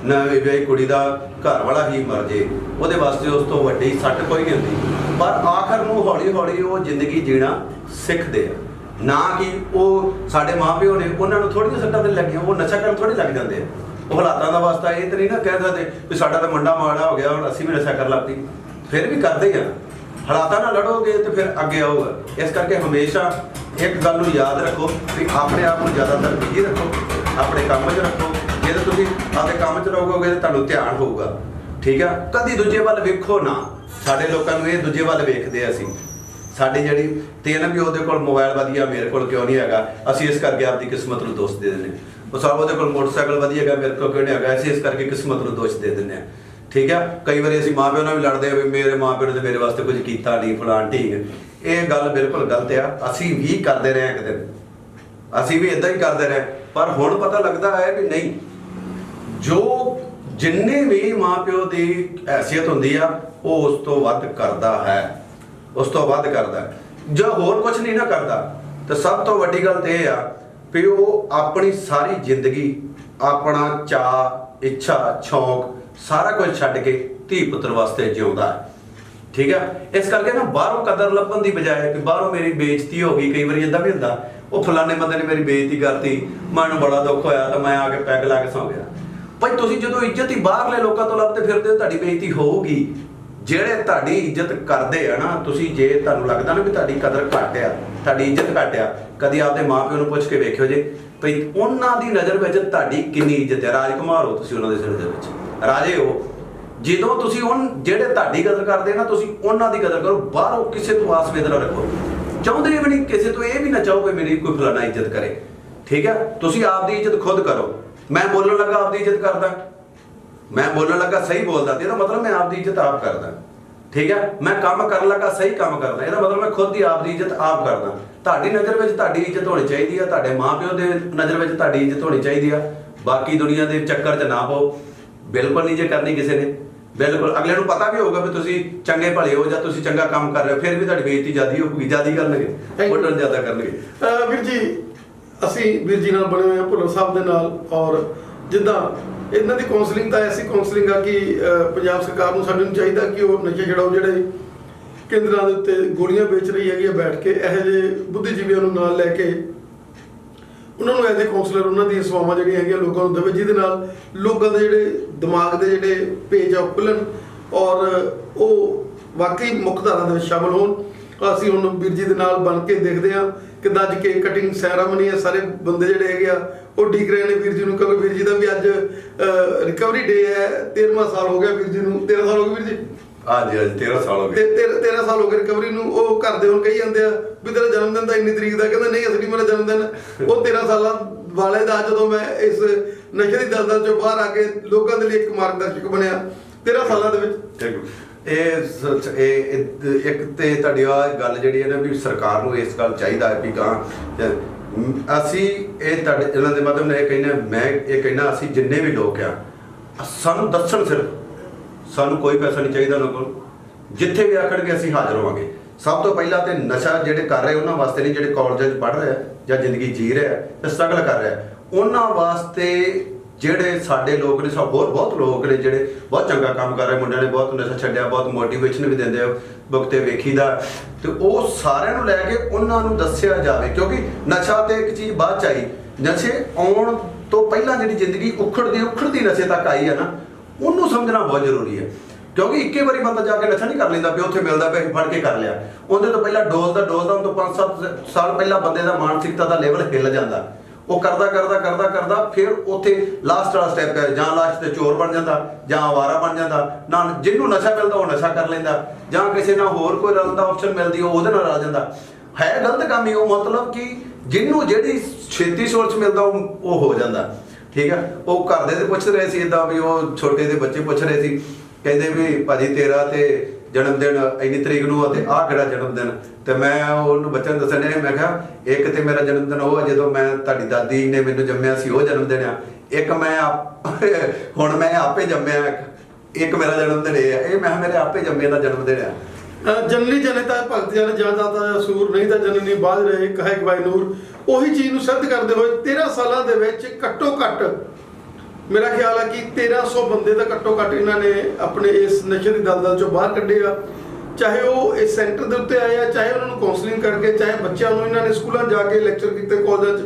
ਨਵੀਂ ਵਿਆਹੀ ਕੁੜੀ ਦਾ ਘਰ ਵਾਲਾ ਹੀ ਮਰ ਜੇ, ਉਹਦੇ ਵਾਸਤੇ ਉਸ ਤੋਂ ਵੱਡੀ ਸੱਟ ਕੋਈ ਨਹੀਂ ਹੁੰਦੀ। ਪਰ ਆਖਰ ਨੂੰ ਹੌਲੀ ਹੌਲੀ ਉਹ ਜ਼ਿੰਦਗੀ ਜੀਣਾ ਸਿੱਖਦੇ ਆ। ਨਾ ਕਿ ਉਹ ਸਾਡੇ ਮਾਪਿਓ ਨੇ ਉਹਨਾਂ ਨੂੰ ਥੋੜ੍ਹੀਆਂ ਸੱਟਾਂ ਤੇ ਲੱਗੀਆਂ, ਉਹ ਨਸ਼ਾ ਕਰਨ ਥੋੜ੍ਹੀ ਲੱਗ ਜਾਂਦੇ ਆ। ਉਹ ਹਾਲਾਤਾਂ ਦਾ ਵਾਸਤਾ ਇਹ ਤਾਂ ਨਹੀਂ ਨਾ ਕਹਿ ਸਕਦੇ ਵੀ ਸਾਡਾ ਤਾਂ ਮੁੰਡਾ ਮਾੜਾ ਹੋ ਗਿਆ ਹੁਣ ਅਸੀਂ ਵੀ ਨਸ਼ਾ ਕਰਨ ਲੱਗ ਪਈ। ਫਿਰ ਵੀ ਕਰਦੇ ਆ। ਹਾਲਾਤਾਂ ਨਾਲ ਲੜੋਗੇ ਤੇ ਫਿਰ ਅੱਗੇ ਆਊਗਾ। ਇਸ ਕਰਕੇ ਹਮੇਸ਼ਾ ਇੱਕ ਗੱਲ ਨੂੰ ਯਾਦ ਰੱਖੋ ਵੀ ਆਪਣੇ ਆਪ ਨੂੰ ਜ਼ਿਆਦਾਤਰ ਬਿਜੀ ਰੱਖੋ, ਆਪਣੇ ਕੰਮ 'ਚ ਰੱਖੋ। ਜੇ ਤੁਸੀਂ ਆਪਣੇ ਕੰਮ 'ਚ ਰਹੋਗੇ ਤਾਂ ਤੁਹਾਨੂੰ ਧਿਆਨ ਹੋਊਗਾ। ਠੀਕ ਆ। ਕਦੀ ਦੂਜੇ ਵੱਲ ਵੇਖੋ ਨਾ। ਸਾਡੇ ਲੋਕਾਂ ਨੂੰ ਇਹ ਦੂਜੇ ਵੱਲ ਵੇਖਦੇ ਆ। ਅਸੀਂ ਸਾਡੀ ਜਿਹੜੀ ਤੇ ਨਾ ਵੀ ਉਹਦੇ ਕੋਲ ਮੋਬਾਈਲ ਵਧੀਆ, ਮੇਰੇ ਕੋਲ ਕਿਉਂ ਨਹੀਂ ਹੈਗਾ, ਅਸੀਂ ਇਸ ਕਰਕੇ ਆਪਦੀ ਕਿਸਮਤ ਨੂੰ ਦੋਸ਼ ਦੇ ਦਿੰਦੇ। ਉਹ ਸਭ ਉਹਦੇ ਕੋਲ ਮੋਟਰਸਾਈਕਲ ਵਧੀਆ ਹੈਗਾ, ਮੇਰੇ ਕੋਲ ਕਿਉਂ ਨਹੀਂ ਹੈਗਾ, ਅਸੀਂ ਇਸ ਕਰਕੇ ਕਿਸਮਤ ਨੂੰ ਦੋਸ਼ ਦੇ ਦਿੰਦੇ ਹਾਂ। ਠੀਕ ਆ। ਕਈ ਵਾਰੀ ਅਸੀਂ ਮਾਂ ਪਿਓ ਨਾਲ ਵੀ ਲੜਦੇ ਆ ਵੀ ਮੇਰੇ ਮਾਂ ਪਿਓ ਨੇ ਤਾਂ ਮੇਰੇ ਵਾਸਤੇ ਕੁਝ ਕੀਤਾ ਨਹੀਂ, ਫਲਾਣ ਠੀਕ। ਇਹ ਗੱਲ ਬਿਲਕੁਲ ਗਲਤ ਆ। ਅਸੀਂ ਵੀ ਕਰਦੇ ਰਹੇ ਇੱਕ ਦਿਨ, ਅਸੀਂ ਵੀ ਇਦਾਂ ਹੀ ਕਰਦੇ ਰਹੇ। ਪਰ ਹੁਣ ਪਤਾ ਲੱਗਦਾ ਹੈ ਵੀ ਨਹੀਂ, ਜੋ ਜਿੰਨੇ ਵੀ ਮਾਂ ਪਿਓ ਦੀ ਹੈਸੀਅਤ ਹੁੰਦੀ ਆ ਉਹ ਉਸ ਤੋਂ ਵੱਧ ਕਰਦਾ ਹੈ, ਉਸ ਤੋਂ ਵੱਧ ਕਰਦਾ। ਜੋ ਹੋਰ ਕੁਝ ਨਹੀਂ ਨਾ ਕਰਦਾ ਤਾਂ ਸਭ ਤੋਂ ਵੱਡੀ ਗੱਲ ਤੇ ਇਹ ਆ ਵੀ ਉਹ ਆਪਣੀ ਸਾਰੀ ਜ਼ਿੰਦਗੀ ਆਪਣਾ ਚਾਅ, ਇੱਛਾ, ਸ਼ੌਂਕ ਸਾਰਾ ਕੁਝ ਛੱਡ ਕੇ ਧੀ ਪੁੱਤਰ ਵਾਸਤੇ ਜਿਉਂਦਾ ਹੈ। ਠੀਕ ਆ। ਇਸ ਕਰਕੇ ਨਾ ਬਾਹਰੋਂ ਕਦਰ ਲੱਭਣ ਦੀ ਬਜਾਏ ਕਿ ਬਾਹਰੋਂ ਮੇਰੀ ਬੇਇੱਜ਼ਤੀ ਹੋ ਗਈ, ਕਈ ਵਾਰੀ ਇਦਾਂ ਵੀ ਹੁੰਦਾ ਉਹ ਫਲਾਣੇ ਬੰਦੇ ਨੇ ਮੇਰੀ ਬੇਇੱਜ਼ਤੀ ਕਰਤੀ, ਮੈਨੂੰ ਬੜਾ ਦੁੱਖ ਹੋਇਆ ਤਾਂ ਮੈਂ ਆ ਕੇ ਪੈਗ ਲਾ ਕੇ ਸੌਂ ਗਿਆ। ਭਾਈ ਤੁਸੀਂ ਜਦੋਂ ਇੱਜ਼ਤ ਹੀ ਬਾਹਰਲੇ ਲੋਕਾਂ ਤੋਂ ਲੱਭਦੇ ਫਿਰਦੇ ਹੋ ਤੁਹਾਡੀ ਬੇਇੱਜ਼ਤੀ ਹੋਊਗੀ। ਜਿਹੜੇ ਤੁਹਾਡੀ ਇੱਜ਼ਤ ਕਰਦੇ ਆ ਨਾ, ਤੁਸੀਂ ਜੇ ਤੁਹਾਨੂੰ ਲੱਗਦਾ ਨਾ ਵੀ ਤੁਹਾਡੀ ਕਦਰ ਘੱਟ ਆ, ਤੁਹਾਡੀ ਇੱਜ਼ਤ ਘੱਟ ਆ, ਕਦੀ ਆਪਦੇ ਮਾਂ ਪਿਓ ਨੂੰ ਪੁੱਛ ਕੇ ਵੇਖਿਓ ਜੇ ਭਈ ਉਹਨਾਂ ਦੀ ਨਜ਼ਰ ਵਿੱਚ ਤੁਹਾਡੀ ਕਿੰਨੀ ਇੱਜ਼ਤ ਹੈ। ਰਾਜਕੁਮਾਰ ਹੋ ਤੁਸੀਂ ਉਹਨਾਂ ਦੇ ਸਿਰ ਦੇ ਵਿੱਚ, ਰਾਜੇ ਹੋ। ਜਦੋਂ ਤੁਸੀਂ ਜਿਹੜੇ ਤੁਹਾਡੀ ਕਦਰ ਕਰਦੇ ਨਾ, ਤੁਸੀਂ ਉਹਨਾਂ ਦੀ ਕਦਰ ਕਰੋ। ਬਾਹਰੋਂ ਕਿਸੇ ਤੋਂ ਆਸ ਵੇਦ ਨਾ ਰੱਖੋ। ਚਾਹੁੰਦੇ ਵੀ ਨਹੀਂ, ਕਿਸੇ ਤੋਂ ਇਹ ਵੀ ਨਾ ਚਾਹੋ ਕਿ ਮੇਰੀ ਕੋਈ ਫਲਾਣਾ ਇੱਜ਼ਤ ਕਰੇ। ਠੀਕ ਹੈ। ਤੁਸੀਂ ਆਪਦੀ ਇੱਜ਼ਤ ਖੁਦ ਕਰੋ। ਮੈਂ ਬੋਲਣ ਲੱਗਾ ਆਪਦੀ ਇੱਜ਼ਤ ਕਰਦਾ, ਮੈਂ ਬੋਲਣ ਲੱਗਾ ਸਹੀ ਬੋਲਦਾ ਤੇ ਇਹਦਾ ਮਤਲਬ ਮੈਂ ਆਪਦੀ ਇੱਜ਼ਤ ਆਪ ਕਰਦਾ। ਠੀਕ ਹੈ। ਮੈਂ ਕੰਮ ਕਰਨ ਲੱਗਾ ਸਹੀ ਕੰਮ ਕਰਦਾ, ਇਹਦਾ ਮਤਲਬ ਮੈਂ ਖੁਦ ਦੀ ਆਪਦੀ ਇੱਜ਼ਤ ਆਪ ਕਰਦਾ। ਤੁਹਾਡੀ ਨਜ਼ਰ ਵਿੱਚ ਤੁਹਾਡੀ ਇੱਜ਼ਤ ਹੋਣੀ ਚਾਹੀਦੀ ਆ, ਤੁਹਾਡੇ ਮਾਂ-ਪਿਓ ਦੇ ਨਜ਼ਰ ਵਿੱਚ ਤੁਹਾਡੀ ਇੱਜ਼ਤ ਹੋਣੀ ਚਾਹੀਦੀ ਆ। ਬਾਕੀ ਦੁਨੀਆ ਦੇ ਚੱਕਰ 'ਚ ਨਾ ਪਾਓ, ਬਿਲਕੁਲ ਨਹੀਂ ਜੇ ਕਰਨੀ ਕਿਸੇ ਨੇ। ਬਿਲਕੁਲ ਅਗਲੇ ਨੂੰ ਪਤਾ ਵੀ ਹੋਊਗਾ ਵੀ ਤੁਸੀਂ ਚੰਗੇ ਭਲੇ ਹੋ ਜਾਂ ਤੁਸੀਂ ਚੰਗਾ ਕੰਮ ਕਰ ਰਹੇ ਹੋ, ਫਿਰ ਵੀ ਤੁਹਾਡੀ ਬੇਇੱਜ਼ਤੀ ਜ਼ਿਆਦਾ ਹੋਊਗੀ, ਜ਼ਿਆਦਾ ਕਰਨਗੇ, ਵੱਡਣ ਜ਼ਿਆਦਾ ਕਰਨਗੇ। ਵੀਰ ਜੀ, ਅਸੀਂ ਵੀਰ ਜੀ ਨਾਲ ਬਣੇ ਹੋਏ ਹਾਂ ਭੁੱਲਰ ਸਾਹਿਬ ਦੇ ਨਾਲ, ਔਰ ਜਿੱਦਾਂ ਇਹਨਾਂ ਦੀ ਕਾਉਂਸਲਿੰਗ ਤਾਂ ਐਸੀ ਕਾਉਂਸਲਿੰਗ ਆ ਕਿ ਪੰਜਾਬ ਸਰਕਾਰ ਨੂੰ ਸਾਡੇ ਨੂੰ ਚਾਹੀਦਾ ਕਿ ਉਹ ਨਸ਼ੇ ਛਡਾਓ ਜਿਹੜੇ ਕੇਂਦਰਾਂ ਦੇ ਉੱਤੇ ਗੋਲੀਆਂ ਵੇਚ ਰਹੀ ਹੈਗੀ ਆ ਬੈਠ ਕੇ, ਇਹੋ ਜਿਹੇ ਬੁੱਧੀਜੀਵੀਆਂ ਨੂੰ ਨਾਲ ਲੈ ਕੇ ਉਹਨਾਂ ਨੂੰ ਐਜ਼ ਏ ਕਾਉਂਸਲਰ ਉਹਨਾਂ ਦੀਆਂ ਸੇਵਾਵਾਂ ਜਿਹੜੀਆਂ ਹੈਗੀਆਂ ਲੋਕਾਂ ਨੂੰ ਦੇਵੇ, ਜਿਹਦੇ ਨਾਲ ਲੋਕਾਂ ਦੇ ਜਿਹੜੇ ਦਿਮਾਗ ਦੇ ਜਿਹੜੇ ਪੇਜ ਆ ਖੁੱਲ੍ਹਣ ਔਰ ਉਹ ਵਾਕਈ ਮੁੱਖ ਧਾਰਾ ਦੇ ਵਿੱਚ ਸ਼ਾਮਲ ਹੋਣ। ਅਸੀਂ ਹੁਣ ਵੀਰ ਜੀ ਦੇ ਨਾਲ ਬਣ ਕੇ ਦੇਖਦੇ ਹਾਂ ਕਿੱਦਾਂ ਅੱਜ ਕੇਕ ਕਟਿੰਗ ਸੈਰਾਮਨੀ ਹੈ, ਸਾਰੇ ਬੰਦੇ ਜਿਹੜੇ ਹੈਗੇ ਆ ਉਹ ਉਡੀਕ ਰਹੇ ਨੇ ਵੀਰ ਜੀ ਨੂੰ, ਕਿਉਂਕਿ ਵੀਰ ਜੀ ਦਾ ਵੀ ਅੱਜ ਰਿਕਵਰੀ ਡੇ ਹੈ। 13ਵਾਂ ਸਾਲ ਹੋ ਗਿਆ ਵੀਰ ਜੀ ਨੂੰ। 13 ਸਾਲ ਹੋ ਗਏ ਵੀਰ ਜੀ? ਹਾਂਜੀ ਹਾਂਜੀ 13 ਸਾਲ ਹੋ ਗਏ। 13 ਸਾਲ ਹੋ ਗਏ ਰਿਕਵਰੀ ਨੂੰ। ਉਹ ਘਰ ਦੇ ਹੁਣ ਕਹੀ ਜਾਂਦੇ ਆ ਵੀ ਤੇਰਾ ਜਨਮ ਦਿਨ ਤਾਂ ਇੰਨੀ ਤਰੀਕ ਦਾ, ਕਹਿੰਦਾ ਨਹੀਂ ਅਸਲੀ ਮੇਰਾ ਜਨਮ ਦਿਨ ਉਹ 13 ਸਾਲਾਂ ਵਾਲੇ ਦਾ, ਜਦੋਂ ਮੈਂ ਇਸ ਨਸ਼ੇ ਦੀ ਦਲਦਲ ਚੋਂ ਬਾਹਰ ਆ ਕੇ ਲੋਕਾਂ ਦੇ ਲਈ ਇੱਕ ਮਾਰਗਦਰਸ਼ਕ ਬਣਿਆ 13 ਸਾਲਾਂ ਦੇ ਵਿੱਚ। ਇਹ ਇੱਕ ਤੇ ਤੁਹਾਡੀ ਆ ਗੱਲ ਜਿਹੜੀ ਹੈ ਨਾ ਵੀ ਸਰਕਾਰ ਨੂੰ ਇਸ ਗੱਲ ਚਾਹੀਦਾ ਹੈ ਵੀ ਅਸੀਂ ਇਹ ਤੁਹਾਡੇ ਇਹਨਾਂ ਦੇ ਮਾਧਿਅਮ ਨਾਲ ਇਹ ਕਹਿੰਦੇ, ਮੈਂ ਇਹ ਕਹਿੰਦਾ ਅਸੀਂ ਜਿੰਨੇ ਵੀ ਲੋਕ ਆ ਸਾਨੂੰ ਦੱਸਣ, ਸਿਰਫ ਸਾਨੂੰ ਕੋਈ ਪੈਸਾ ਨਹੀਂ ਚਾਹੀਦਾ ਉਹਨਾਂ ਕੋਲ। ਜਿੱਥੇ ਵੀ ਆਖਣਗੇ ਅਸੀਂ ਹਾਜ਼ਰ ਹੋਵਾਂਗੇ। ਸਭ ਤੋਂ ਪਹਿਲਾਂ ਤੇ ਨਸ਼ਾ ਜਿਹੜੇ ਕਰ ਰਹੇ ਉਹਨਾਂ ਵਾਸਤੇ ਨਹੀਂ, ਜਿਹੜੇ ਕਾਲਜਾਂ 'ਚ ਪੜ੍ਹ ਰਹੇ ਆ ਜਾਂ ਜ਼ਿੰਦਗੀ ਜੀ ਰਹੇ ਆ ਤੇ ਸਟਰਗਲ ਕਰ ਰਹੇ ਆ, ਉਹਨਾਂ ਵਾਸਤੇ ਜਿਹੜੇ ਸਾਡੇ ਲੋਕ ਨੇ, ਸਭ ਹੋਰ ਬਹੁਤ ਲੋਕ ਨੇ ਜਿਹੜੇ ਬਹੁਤ ਚੰਗਾ ਕੰਮ ਕਰ ਰਹੇ। ਮੁੰਡਿਆਂ ਨੇ ਬਹੁਤ ਨਸ਼ਾ ਛੱਡਿਆ, ਬਹੁਤ ਮੋਟੀਵੇਸ਼ਨ ਵੀ ਦਿੰਦੇ ਆ, ਬੁੱਕ 'ਤੇ ਵੇਖੀਦਾ। ਤੇ ਉਹ ਸਾਰਿਆਂ ਨੂੰ ਲੈ ਕੇ ਉਹਨਾਂ ਨੂੰ ਦੱਸਿਆ ਜਾਵੇ, ਕਿਉਂਕਿ ਨਸ਼ਾ ਤੇ ਇੱਕ ਚੀਜ਼ ਬਾਅਦ 'ਚ ਆਈ। ਨਸ਼ੇ ਆਉਣ ਤੋਂ ਪਹਿਲਾਂ ਜਿਹੜੀ ਜ਼ਿੰਦਗੀ ਉਖੜਦੀ ਨਸ਼ੇ ਤੱਕ ਆਈ ਹੈ ਨਾ, ਉਹਨੂੰ ਸਮਝਣਾ ਬਹੁਤ ਜ਼ਰੂਰੀ ਹੈ। ਕਿਉਂਕਿ ਇੱਕੇ ਵਾਰੀ ਬੰਦਾ ਜਾ ਕੇ ਨਸ਼ਾ ਨਹੀਂ ਕਰ ਲੈਂਦਾ ਵੀ ਉੱਥੇ ਮਿਲਦਾ ਪਿਆ ਫੜ ਕੇ ਕਰ ਲਿਆ। ਉਹਦੇ ਤੋਂ ਪਹਿਲਾਂ ਡੋਲਦਾ ਉਹਦੇ ਤੋਂ 5-7 ਸਾਲ ਪਹਿਲਾਂ ਬੰਦੇ ਦਾ ਮਾਨਸਿਕਤਾ ਦਾ ਲੈਵਲ ਹਿੱਲ ਜਾਂਦਾ। ਉਹ ਕਰਦਾ ਫਿਰ ਉੱਥੇ ਲਾਸਟ ਵਾਲਾ ਸਟੈਪ ਹੈ, ਜਾਂ ਲਾਸਟ ਤੇ ਚੋਰ ਬਣ ਜਾਂਦਾ, ਜਾਂ ਆਵਾਰਾ ਬਣ ਜਾਂਦਾ। ਨਾ ਜਿਹਨੂੰ ਨਸ਼ਾ ਮਿਲਦਾ ਉਹ ਨਸ਼ਾ ਕਰ ਲੈਂਦਾ, ਜਾਂ ਕਿਸੇ ਨਾਲ ਹੋਰ ਕੋਈ ਰਲਣ ਦਾ ਆਪਸ਼ਨ ਮਿਲਦੀ ਉਹ ਉਹਦੇ ਨਾਲ ਰਲ ਜਾਂਦਾ। ਹੈ ਗਲਤ ਕੰਮ ਹੀ ਉਹ, ਮਤਲਬ ਕਿ ਜਿਹਨੂੰ ਜਿਹੜੀ ਛੇਤੀ ਸੋਚ ਮਿਲਦਾ ਉਹ ਹੋ ਜਾਂਦਾ। ਠੀਕ ਹੈ। ਉਹ ਘਰ ਦੇ ਪੁੱਛ ਰਹੇ ਸੀ ਇੱਦਾਂ ਵੀ, ਉਹ ਛੋਟੇ ਦੇ ਬੱਚੇ ਪੁੱਛ ਰਹੇ ਸੀ, ਕਹਿੰਦੇ ਵੀ ਭਾਜੀ ਤੇਰਾ ਤੇ ਜਨਮ ਦਿਨ ਇੰਨੀ ਤਰੀਕ ਨੂੰ ਅਤੇ ਆਹ ਕਿਹੜਾ ਜਨਮ ਦਿਨ, ਤੇ ਮੈਂ ਉਹਨੂੰ ਬੱਚੇ ਨੂੰ ਦੱਸਣ ਡਿਆ, ਮੈਂ ਕਿਹਾ ਇੱਕ ਤੇ ਮੇਰਾ ਜਨਮ ਦਿਨ ਉਹ ਜਦੋਂ ਮੈਂ ਤੁਹਾਡੀ ਦਾਦੀ ਨੇ ਮੈਨੂੰ ਜੰਮਿਆ ਸੀ ਉਹ ਜਨਮ ਦਿਨ ਆ, ਇੱਕ ਮੈਂ ਹੁਣ ਮੈਂ ਆਪੇ ਜੰਮਿਆ, ਇੱਕ ਮੇਰਾ ਜਨਮ ਦਿਨ ਇਹ ਆ, ਇਹ ਮੈਂ ਮੇਰੇ ਆਪੇ ਜੰਮੇ ਦਾ ਜਨਮ ਦਿਨ ਆ। ਜਨਨੀ ਜਨਤਾ ਭਗਤ ਜਨ ਜਾਤਾ ਸੂਰ, ਨਹੀਂ ਤਾਂ ਜਨਨੀ ਬਾਜ ਰਹੇ ਕਹੇ ਬਾਈ ਨੂਰ। ਉਹੀ ਚੀਜ਼ ਨੂੰ ਸਿੱਧ ਕਰਦੇ ਹੋਏ 13 ਸਾਲਾਂ ਦੇ ਵਿੱਚ ਘੱਟੋ ਘੱਟ ਮੇਰਾ ਖਿਆਲ ਹੈ ਕਿ 1300 ਬੰਦੇ ਤਾਂ ਘੱਟੋ ਘੱਟ ਇਹਨਾਂ ਨੇ ਆਪਣੇ ਇਸ ਨਸ਼ੇ ਦੀ ਦਲਦਲ ਚੋਂ ਬਾਹਰ ਕੱਢੇਗਾ। ਚਾਹੇ ਉਹ ਇਸ ਸੈਂਟਰ ਦੇ ਉੱਤੇ ਆਏ ਆ, ਚਾਹੇ ਉਹਨਾਂ ਨੂੰ ਕਾਉਂਸਲਿੰਗ ਕਰਕੇ, ਚਾਹੇ ਬੱਚਿਆਂ ਨੂੰ ਇਹਨਾਂ ਨੇ ਸਕੂਲਾਂ ਜਾ ਕੇ ਲੈਕਚਰ ਕੀਤੇ, ਕਾਲਜਾਂ 'ਚ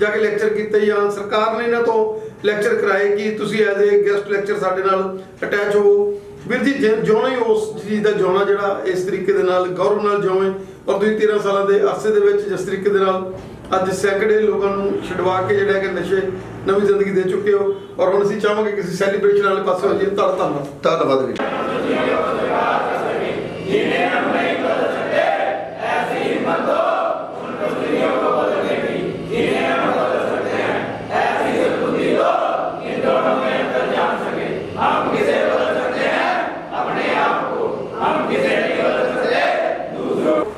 ਜਾ ਕੇ ਲੈਕਚਰ ਕੀਤੇ, ਜਾਂ ਸਰਕਾਰ ਨੇ ਇਹਨਾਂ ਤੋਂ ਲੈਕਚਰ ਕਰਾਏ ਕਿ ਤੁਸੀਂ ਐਜ਼ ਏ ਗੈਸਟ ਲੈਕਚਰ ਸਾਡੇ ਨਾਲ ਅਟੈਚ ਹੋਵੋ। ਵੀਰ ਜੀ ਜਿਉਣਾ ਹੀ ਉਸ ਚੀਜ਼ ਦਾ ਜਿਉਣਾ ਜਿਹੜਾ ਇਸ ਤਰੀਕੇ ਦੇ ਨਾਲ ਗੌਰਵ ਨਾਲ ਜਿਉਵੇਂ, ਔਰ ਤੁਸੀਂ 13 ਸਾਲਾਂ ਦੇ ਅਰਸੇ ਦੇ ਵਿੱਚ ਜਿਸ ਤਰੀਕੇ ਦੇ ਨਾਲ ਅੱਜ ਸੈਂਕੜੇ ਲੋਕਾਂ ਨੂੰ ਛਡਵਾ ਕੇ ਜਿਹੜਾ ਕਿ ਨਸ਼ੇ ਨਵੀਂ ਜ਼ਿੰਦਗੀ ਦੇ ਚੁੱਕੇ ਹੋ, ਔਰ ਹੁਣ ਅਸੀਂ ਚਾਹਾਂਗੇ ਕਿਸੇ ਸੈਲੀਬ੍ਰੇਸ਼ਨ ਵਾਲੇ ਪਾਸੇ ਹੋ ਜਾਈਏ। ਤੁਹਾਡਾ ਧੰਨਵਾਦ। ਧੰਨਵਾਦ ਵੀਰ।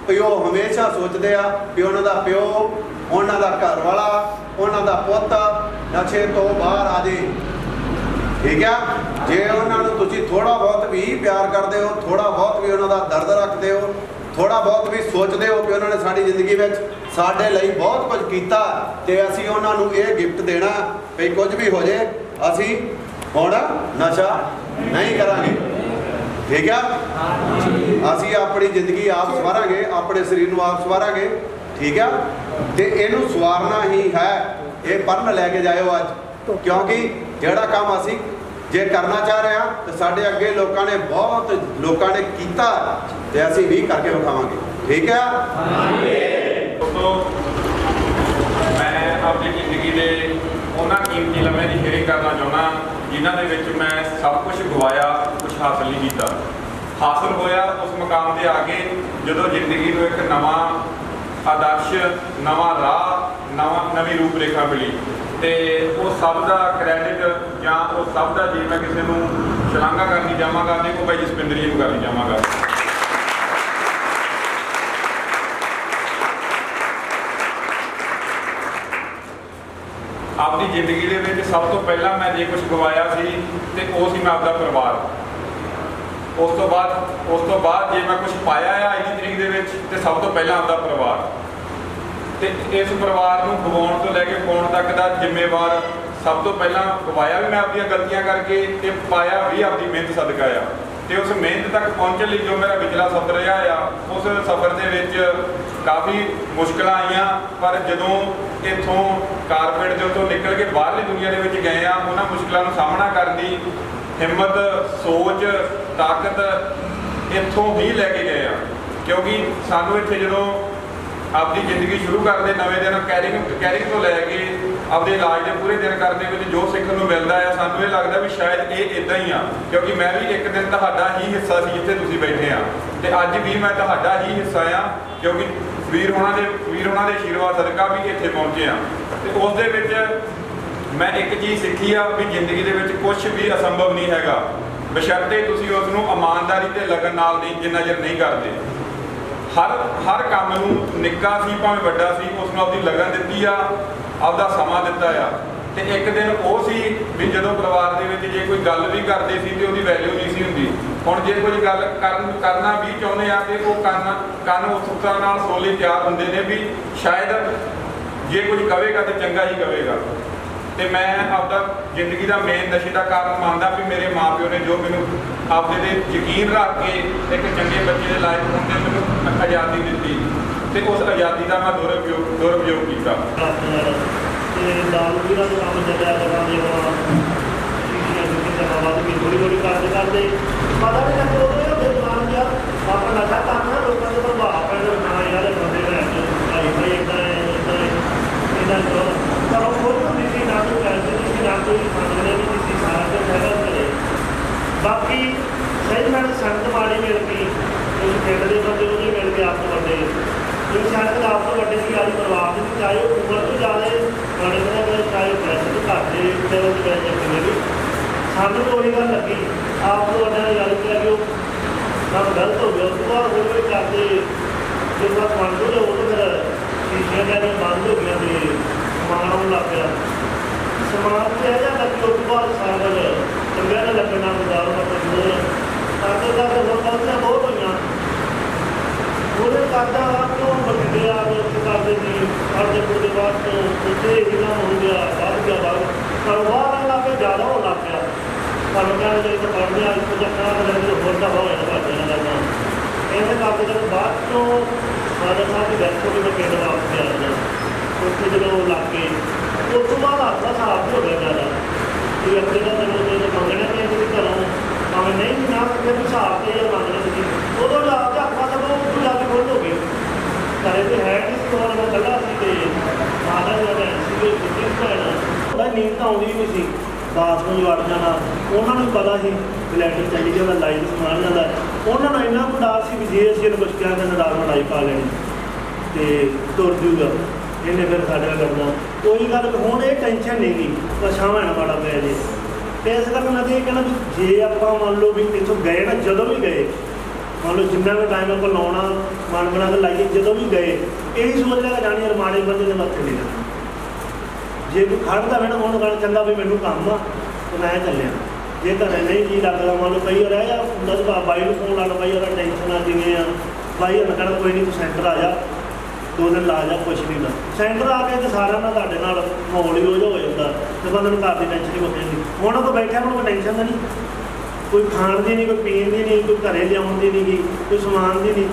ਪਿਓ ਹਮੇਸ਼ਾ ਸੋਚਦੇ ਆ ਵੀ ਉਹਨਾਂ ਦਾ ਪਿਓ, ਉਹਨਾਂ ਦਾ ਘਰ ਵਾਲਾ, ਉਹਨਾਂ ਦਾ ਪੁੱਤ ਨਸ਼ੇ ਤੋਂ ਬਾਹਰ ਆ ਜੇ। ਠੀਕ ਆ, ਜੇ ਉਹਨਾਂ ਨੂੰ ਤੁਸੀਂ ਥੋੜਾ ਬਹੁਤ ਵੀ ਪਿਆਰ ਕਰਦੇ ਹੋ, ਥੋੜਾ ਬਹੁਤ ਵੀ ਉਹਨਾਂ ਦਾ ਦਰਦ ਰੱਖਦੇ ਹੋ, ਥੋੜਾ ਬਹੁਤ ਵੀ ਸੋਚਦੇ ਹੋ ਕਿ ਉਹਨਾਂ ਨੇ ਸਾਡੀ ਜ਼ਿੰਦਗੀ ਵਿੱਚ ਸਾਡੇ ਲਈ ਬਹੁਤ ਕੁਝ ਕੀਤਾ, ਤੇ ਅਸੀਂ ਉਹਨਾਂ ਨੂੰ ਇਹ ਗਿਫਟ ਦੇਣਾ ਵੀ ਕੁਝ ਵੀ ਹੋ ਜੇ ਅਸੀਂ ਹੁਣ ਨਸ਼ਾ ਨਹੀਂ ਕਰਾਂਗੇ। ਠੀਕ ਆ, ਅਸੀਂ ਆਪਣੀ ਜ਼ਿੰਦਗੀ ਆਪ ਸਵਾਰਾਂਗੇ, ਆਪਣੇ ਸਰੀਰ ਨੂੰ ਆਪ ਸਵਾਰਾਂਗੇ। ਠੀਕ ਆ, ਤੇ ਇਹਨੂੰ ਸਵਾਰਨਾ ਹੀ ਹੈ। ਇਹ ਪੜ੍ਹਨ ਲੈ ਕੇ ਜਾਇਓ ਅੱਜ, ਕਿਉਂਕਿ ਜਿਹੜਾ ਕੰਮ ਅਸੀਂ ਜੇ ਕਰਨਾ ਚਾਹ ਰਹੇ ਹਾਂ ਤੇ ਸਾਡੇ ਅੱਗੇ ਲੋਕਾਂ ਨੇ ਬਹੁਤ ਲੋਕਾਂ ਨੇ ਕੀਤਾ, ਤੇ ਅਸੀਂ ਵੀ ਕਰਕੇ ਵਿਖਾਵਾਂਗੇ। ਠੀਕ ਆ। ਦੋਸਤੋ, ਮੈਂ ਆਪਣੀ ਜ਼ਿੰਦਗੀ ਦੇ ਉਹਨਾਂ ਕੀਮਤੀ ਲਮਹਿਆਂ ਦੀ ਸ਼ੇਅਰਿੰਗ ਕਰਨਾ ਚਾਹੁੰਦਾ ਜਿਨ੍ਹਾਂ ਦੇ ਵਿੱਚ ਮੈਂ ਸਭ ਕੁਝ ਗਵਾਇਆ, ਕੁਝ ਹਾਸਲ ਨਹੀਂ ਕੀਤਾ। ਹਾਸਲ ਹੋਇਆ ਉਸ ਮੁਕਾਮ ਤੇ ਆ ਕੇ ਜਦੋਂ ਜ਼ਿੰਦਗੀ ਨੂੰ ਇੱਕ ਨਵਾਂ ਆਦਰਸ਼, ਨਵਾਂ ਰਾਹ, ਨਵੀਂ ਰੂਪ ਰੇਖਾ ਮਿਲੀ, ਤੇ ਉਹ ਸਭ ਦਾ ਕ੍ਰੈਡਿਟ ਜਾਂ ਉਹ ਸਭ ਦਾ, ਜੇ ਮੈਂ ਕਿਸੇ ਨੂੰ ਸ਼ਲਾਘਾ ਕਰਨੀ ਚਾਹਾਂਗਾ ਤੇ ਉਹ ਬਾਈ ਜਸਪਿੰਦਰ ਜੀ ਨੂੰ ਕਰਨੀ ਚਾਹਾਂਗਾ। ਆਪਣੀ ਜ਼ਿੰਦਗੀ ਦੇ ਵਿੱਚ ਸਭ ਤੋਂ ਪਹਿਲਾਂ ਮੈਂ ਜੇ ਕੁਝ ਗਵਾਇਆ ਸੀ ਤੇ ਉਹ ਸੀ ਮੈਂ ਆਪਦਾ ਪਰਿਵਾਰ। ਉਸ ਤੋਂ ਬਾਅਦ ਜੇ ਮੈਂ ਕੁਝ ਪਾਇਆ ਆ ਅੱਜ ਦੀ ਤਰੀਕ ਦੇ ਵਿੱਚ ਤੇ ਸਭ ਤੋਂ ਪਹਿਲਾਂ ਆਪਦਾ ਪਰਿਵਾਰ, ਤੇ ਇਸ ਪਰਿਵਾਰ ਨੂੰ ਗਵਾਉਣ ਤੋਂ ਲੈ ਕੇ ਪਾਉਣ ਤੱਕ ਦਾ ਜ਼ਿੰਮੇਵਾਰ ਸਭ ਤੋਂ ਪਹਿਲਾਂ ਗਵਾਇਆ ਵੀ ਮੈਂ ਆਪਣੀਆਂ ਗਲਤੀਆਂ ਕਰਕੇ ਤੇ ਪਾਇਆ ਵੀ ਆਪਣੀ ਮਿਹਨਤ ਸਦਕਾ ਆ। ਤੇ ਉਸ ਮਿਹਨਤ ਤੱਕ ਪਹੁੰਚਣ ਲਈ ਜੋ ਮੇਰਾ ਵਿਚਲਾ ਸਫ਼ਰ ਰਿਹਾ ਆ, ਉਸ ਸਫ਼ਰ ਦੇ ਵਿੱਚ ਕਾਫੀ ਮੁਸ਼ਕਲਾਂ ਆਈਆਂ, ਪਰ ਜਦੋਂ ਇੱਥੋਂ ਕਾਰਪੇਟ ਦੇ ਉੱਤੋਂ ਨਿਕਲ ਕੇ ਬਾਹਰਲੀ ਦੁਨੀਆ ਦੇ ਵਿੱਚ ਗਏ ਆ, ਉਹਨਾਂ ਮੁਸ਼ਕਲਾਂ ਨੂੰ ਸਾਹਮਣਾ ਕਰਨ ਦੀ ਹਿੰਮਤ, ਸੋਚ, ਤਾਕਤ ਇੱਥੋਂ ਹੀ ਲੈ ਕੇ ਗਏ ਆ। ਕਿਉਂਕਿ ਸਾਨੂੰ ਇੱਥੇ ਜਦੋਂ ਆਪਣੀ ਜ਼ਿੰਦਗੀ ਸ਼ੁਰੂ ਕਰਦੇ ਨਵੇਂ ਦਿਨ ਕੈਰਿੰਗ ਤੋਂ ਲੈ ਕੇ ਆਪਦੇ ਇਲਾਜ ਦੇ ਪੂਰੇ ਦਿਨ ਕਰਨ ਦੇ ਵਿੱਚ ਜੋ ਸਿੱਖਣ ਨੂੰ ਮਿਲਦਾ ਆ, ਸਾਨੂੰ ਇਹ ਲੱਗਦਾ ਵੀ ਸ਼ਾਇਦ ਇਹ ਇੱਦਾਂ ਹੀ ਆ, ਕਿਉਂਕਿ ਮੈਂ ਵੀ ਇੱਕ ਦਿਨ ਤੁਹਾਡਾ ਹੀ ਹਿੱਸਾ ਸੀ ਜਿੱਥੇ ਤੁਸੀਂ ਬੈਠੇ ਆ, ਤੇ ਅੱਜ ਵੀ ਮੈਂ ਤੁਹਾਡਾ ਹੀ ਹਿੱਸਾ ਆ, ਕਿਉਂਕਿ ਵੀਰ ਹੋਣਾ ਦੇ ਆਸ਼ੀਰਵਾਦ ਸਦਕਾ ਵੀ ਇੱਥੇ ਪਹੁੰਚੇ ਆ। ਤੇ ਉਸ ਦੇ ਵਿੱਚ ਮੈਂ ਇੱਕ ਚੀਜ਼ ਸਿੱਖੀ ਆ ਵੀ ਜ਼ਿੰਦਗੀ ਦੇ ਵਿੱਚ ਕੁਝ ਵੀ ਅਸੰਭਵ ਨਹੀਂ ਹੈਗਾ, ਬਸ਼ਰਤੇ ਤੁਸੀਂ ਉਸ ਨੂੰ ਇਮਾਨਦਾਰੀ ਤੇ ਲਗਨ ਨਾਲ ਜਿੰਨਾ ਚਿਰ ਨਹੀਂ ਕਰਦੇ। ਹਰ ਕੰਮ ਨੂੰ, ਨਿੱਕਾ ਸੀ ਭਾਵੇਂ ਵੱਡਾ ਸੀ, ਉਸ ਨੂੰ ਆਪਦੀ ਲਗਨ ਦਿੱਤੀ ਆ, ਆਪਦਾ ਸਮਾਂ ਦਿੱਤਾ ਆ। ਤੇ ਇੱਕ ਦਿਨ ਉਹ ਸੀ ਵੀ ਜਦੋਂ ਪਰਿਵਾਰ ਦੇ ਵਿੱਚ ਜੇ ਕੋਈ ਗੱਲ ਵੀ ਕਰਦੇ ਸੀ ਤੇ ਉਹਦੀ ਵੈਲਿਊ ਨਹੀਂ ਸੀ ਹੁੰਦੀ। ਹੁਣ ਜੇ ਕੋਈ ਗੱਲ ਕਰਨਾ ਵੀ ਚਾਹੁੰਦੇ ਆ ਤੇ ਉਹ ਕੰਨ ਉਤਸੁਕਤਾ ਨਾਲ ਸੁਣ ਲਈ ਤਿਆਰ ਹੁੰਦੇ ਨੇ ਵੀ ਸ਼ਾਇਦ ਜੇ ਕੁਝ ਕਵੇਗਾ ਤੇ ਚੰਗਾ ਹੀ ਕਵੇਗਾ। ਤੇ ਮੈਂ ਆਪਦਾ ਜ਼ਿੰਦਗੀ ਦਾ ਮੇਨ ਨਸ਼ੇ ਦਾ ਕਾਰਨ ਮੰਨਦਾ ਵੀ ਮੇਰੇ ਮਾਪਿਓ ਨੇ ਜੋ ਮੈਨੂੰ ਆਪਦੇ ਤੇ ਯਕੀਨ ਰੱਖ ਕੇ ਇੱਕ ਚੰਗੇ ਬੱਚੇ ਦੇ ਲਾਇਕ ਹੋਣ ਦੇ ਮੈਨੂੰ ਆਜ਼ਾਦੀ ਦਿੱਤੀ, ਤੇ ਉਸ ਆਜ਼ਾਦੀ ਦਾ ਮੈਂ ਦੁਰਉਪਯੋਗ ਕੀਤਾ। ਤੇ ਦਾਰੂ ਪੀਣਾ ਦਾ ਕੰਮ ਚੱਲਿਆ ਕਰਾਂਗੇ ਹੌਲੀ ਕਰਦੇ ਪਤਾ ਨਹੀਂ ਲੱਗਦਾ ਉਹਦੇ ਬੇਦਮਾਨ ਜਿਹਾ ਆਪਾਂ ਨਸ਼ਾ ਕਰਨਾ, ਲੋਕਾਂ ਦੇ ਪ੍ਰਭਾਵ ਪੈਣਾ ਨਾ ਯਾਰ ਬੰਦੇ ਦਾ ਇੱਦਾਂ ਪਰ ਉਹ ਖੁਦ ਨੂੰ ਦਿੱਤੀ ਨਾ ਕੋਈ ਪੈਸੇ ਦਿੱਤੀ ਨਾ ਕੋਈ ਮੰਗਣੇ ਵੀ ਦਿੱਤੀ, ਸਾਰਾ ਕੁਝ ਹੈਗਾ ਕਰੇ। ਬਾਕੀ ਸਹੀ ਮੈਂ ਸੰਗਤ ਮਾੜੀ ਮਿਲ ਗਈ, ਤੁਸੀਂ ਪਿੰਡ ਦੇ ਬੰਦੇ ਨੂੰ ਨਹੀਂ ਮਿਲ ਗਏ ਆਪ ਤੋਂ ਵੱਡੇ, ਜੋ ਸ਼ਾਇਦ ਆਪ ਤੋਂ ਵੱਡੇ ਸੀ ਆਦੀ ਪਰਿਵਾਰ ਦੇ ਵਿੱਚ, ਚਾਹੇ ਉਹ ਉਮਰ ਤੋਂ ਜ਼ਿਆਦਾ ਬੜੇ ਬੜੇ, ਚਾਹੇ ਪੈਸੇ ਤੋਂ ਘੱਟ ਦੇ ਲੈਵਲ 'ਤੇ ਬੈਠ ਜਾਂਦੇ ਵੀ ਸਾਨੂੰ ਤਾਂ ਉਹੀ ਗੱਲ ਲੱਗੀ ਆਪ ਤੋਂ ਵੱਡਿਆਂ ਦੀ ਗੱਲ ਕਿ ਉਹ ਕੰਮ ਗਲਤ ਹੋ ਗਿਆ। ਉਸ ਤੋਂ ਬਾਅਦ ਹੌਲੀ ਹੌਲੀ ਕਰਦੇ ਜਦੋਂ ਬਾਅਦ ਬੰਦ ਹੋ ਗਿਆ ਉਦੋਂ ਫਿਰ ਸ਼ੀਸ਼ੀਆਂ ਕਹਿੰਦੇ ਬੰਦ ਹੋ ਗਈਆਂ ਅਤੇ ਸਮਾਨ ਆਉਣ ਲੱਗ ਪਿਆ। ਸਮਾਨ ਤੇ ਇਹ ਜਾਂਦਾ ਕਿ ਉਸ ਤੋਂ ਬਾਅਦ ਸਾਰਾ ਕੁਝ ਚੰਗਿਆ ਨਾ ਲੱਗਣਾ ਬਾਜ਼ਾਰ ਦਾ ਕੁਝ ਕਰਦੇ ਕਰਦੇ ਹੁਣ ਗਲਤੀਆਂ ਬਹੁਤ ਹੋਈਆਂ। ਉਹਦੇ ਕਰਦਾ ਕਿਉਂ ਬਠਿੰਡੇ ਆ ਕੇ ਉੱਥੇ ਕਰਦੇ ਸੀ ਸਾਡੇ ਦੇ ਬਾਅਦ ਤੋਂ ਉੱਥੇ ਹਿਲਾ ਹੋ ਗਿਆ ਵੱਧ ਗਿਆ ਕਾਰੋਬਾਰ ਆਉਣ ਲੱਗ ਪਿਆ, ਜ਼ਿਆਦਾ ਹੋਣ ਲੱਗ ਪਿਆ। ਸਾਨੂੰ ਕਹਿੰਦੇ ਜੇ ਤਾਂ ਪੜ੍ਹਦੇ ਆ ਇੱਥੋਂ ਤੱਕ ਨਾ ਕਰੇ ਹੋਰ ਤਾਂ ਹੋ ਜਾਣਾ ਕਰਦੇ ਨਾ ਕਰਨਾ ਇਹਦੇ ਕਰਦੇ ਜਦੋਂ ਬਾਅਦ ਤੋਂ ਫਾਦਰ ਸਾਹਿਬ ਦੀ ਡੈਥ ਹੋ ਗਈ ਮੈਂ ਪਿੰਡ ਵਾਪਸ ਆ ਗਿਆ। ਉੱਥੇ ਜਦੋਂ ਲੱਗ ਗਏ ਉਸ ਤੋਂ ਬਾਅਦ ਆਪਣਾ ਸਾਫ ਹੋ ਗਿਆ ਜ਼ਿਆਦਾ ਕਿ ਅੱਗੇ ਦਾ ਮੈਨੂੰ ਜਦੋਂ ਮੰਗਣਾ ਨਹੀਂ ਕਿ ਘਰੋਂ ਭਾਵੇਂ ਨਹੀਂ ਨਾ ਫਿਰ ਹਿਸਾਬ ਤੇ ਮੰਗਣਾ ਸੀ ਉਦੋਂ ਜਾ ਕੇ ਆਪਾਂ ਸਭ ਉੱਥੋਂ ਜਾ ਕੇ ਖੁੱਲ੍ਹ ਹੋ ਗਏ। ਘਰੇ ਤੇ ਹੈ ਨਹੀਂ ਸੀ ਹੋਰ ਮੈਂ ਇਕੱਲਾ ਸੀ ਅਤੇ ਮਾਤਾ ਜੀ ਦਾ ਭੈਣ ਸੀ ਛੁੱਟੀ ਭੈਣ ਉਹਦਾ ਨੀਂਦ ਤਾਂ ਆਉਂਦੀ ਨਹੀਂ ਸੀ। ਬਾਥਰੂਮ ਵੜ ਜਾਣਾ ਉਹਨਾਂ ਨੂੰ ਪਤਾ ਸੀ ਬਲੈਡਰ ਚੱਲੀ ਜਾਂਦਾ ਲਾਈਟ ਸਮਾਨ ਜਾਂਦਾ। ਉਹਨਾਂ ਨੂੰ ਇੰਨਾ ਕੁ ਡਰ ਸੀ ਵੀ ਜੇ ਅਸੀਂ ਇਹਨੂੰ ਕੁਛ ਕਿਹਾ ਤਾਂ ਨਾਲ ਲੜਾਈ ਪਾ ਲੈਣੀ ਅਤੇ ਤੁਰ ਜੂਗਾ ਇਹਨੇ ਫਿਰ ਸਾਡੇ ਨਾਲ ਕਰਨਾ। ਉਹੀ ਗੱਲ ਹੁਣ ਇਹ ਟੈਨਸ਼ਨ ਨਹੀਂ ਗਈ ਪਛਾਵਾਂ ਨਾ ਮਾੜਾ ਪਿਆ ਜੇ। ਅਤੇ ਇਸ ਕਰਕੇ ਮੈਂ ਤਾਂ ਇਹ ਕਹਿਣਾ ਵੀ ਜੇ ਆਪਾਂ ਮੰਨ ਲਓ ਵੀ ਇੱਥੋਂ ਗਏ ਨਾ ਜਦੋਂ ਵੀ ਗਏ ਮੰਨ ਲਓ ਜਿੰਨਾ ਵੀ ਟਾਈਮ ਆਪਾਂ ਲਾਉਣਾ ਮਨ ਬਣਾ ਕੇ ਲਾਈਏ ਜਦੋਂ ਵੀ ਗਏ ਇਹੀ ਸੋਚ ਲੈ ਕੇ ਜਾਣੀ ਯਾਰ ਮਾੜੇ ਬੰਦੇ ਦੇ ਮੱਥੇ ਨਹੀਂ ਲੱਗਣਾ। ਜੇ ਕੋਈ ਖੜ੍ਹਦਾ ਵੇ ਨਾ ਉਹਨੂੰ ਕਹਿਣਾ ਚੰਗਾ ਵੀ ਮੈਨੂੰ ਕੰਮ ਆ ਤਾਂ ਮੈਂ ਚੱਲਿਆ। ਜੇ ਘਰੇ ਨਹੀਂ ਜੀ ਲੱਗਦਾ ਮੰਨ ਲਓ ਕਈ ਵਾਰ ਆ ਹੁੰਦਾ ਤਾਂ ਬਾਈ ਨੂੰ ਫੋਨ ਲਾ ਲਓ ਬਾਈ ਉਹਦਾ ਟੈਨਸ਼ਨ ਆ ਜਿਵੇਂ ਆ ਬਾਈ ਉਹਨੂੰ ਕਹਿਣਾ ਕੋਈ ਨਹੀਂ ਤੂੰ ਸੈਂਟਰ ਆ ਜਾ 2 ਦਿਨ ਲਾ ਜਾ ਕੁਛ ਨਹੀਂ ਨਾ ਸੈਂਟਰ ਆ ਕੇ ਤਾਂ ਸਾਰਿਆਂ ਨਾਲ ਤੁਹਾਡੇ ਨਾਲ ਮਾਹੌਲ ਹੀ ਹੋ ਜਾਂਦਾ ਅਤੇ ਬੰਦੇ ਨੂੰ ਘਰ ਦੀ ਟੈਨਸ਼ਨ ਨਹੀਂ ਮੁੱਕ ਜਾਂਦੀ। ਹੁਣ ਆਪਾਂ ਬੈਠਿਆ ਨੂੰ ਕੋਈ ਟੈਨਸ਼ਨ ਤਾਂ ਨਹੀਂ ਕੋਈ ਖਾਣ ਦੀ ਨਹੀਂ ਕੋਈ ਪੀਣ ਦੀ ਨਹੀਂ ਕੋਈ ਘਰੇ ਲਿਆਉਣ ਦੀ ਨਹੀਂ ਗੀ ਕੋਈ ਸਮਾਨ ਦੀ ਨਹੀਂ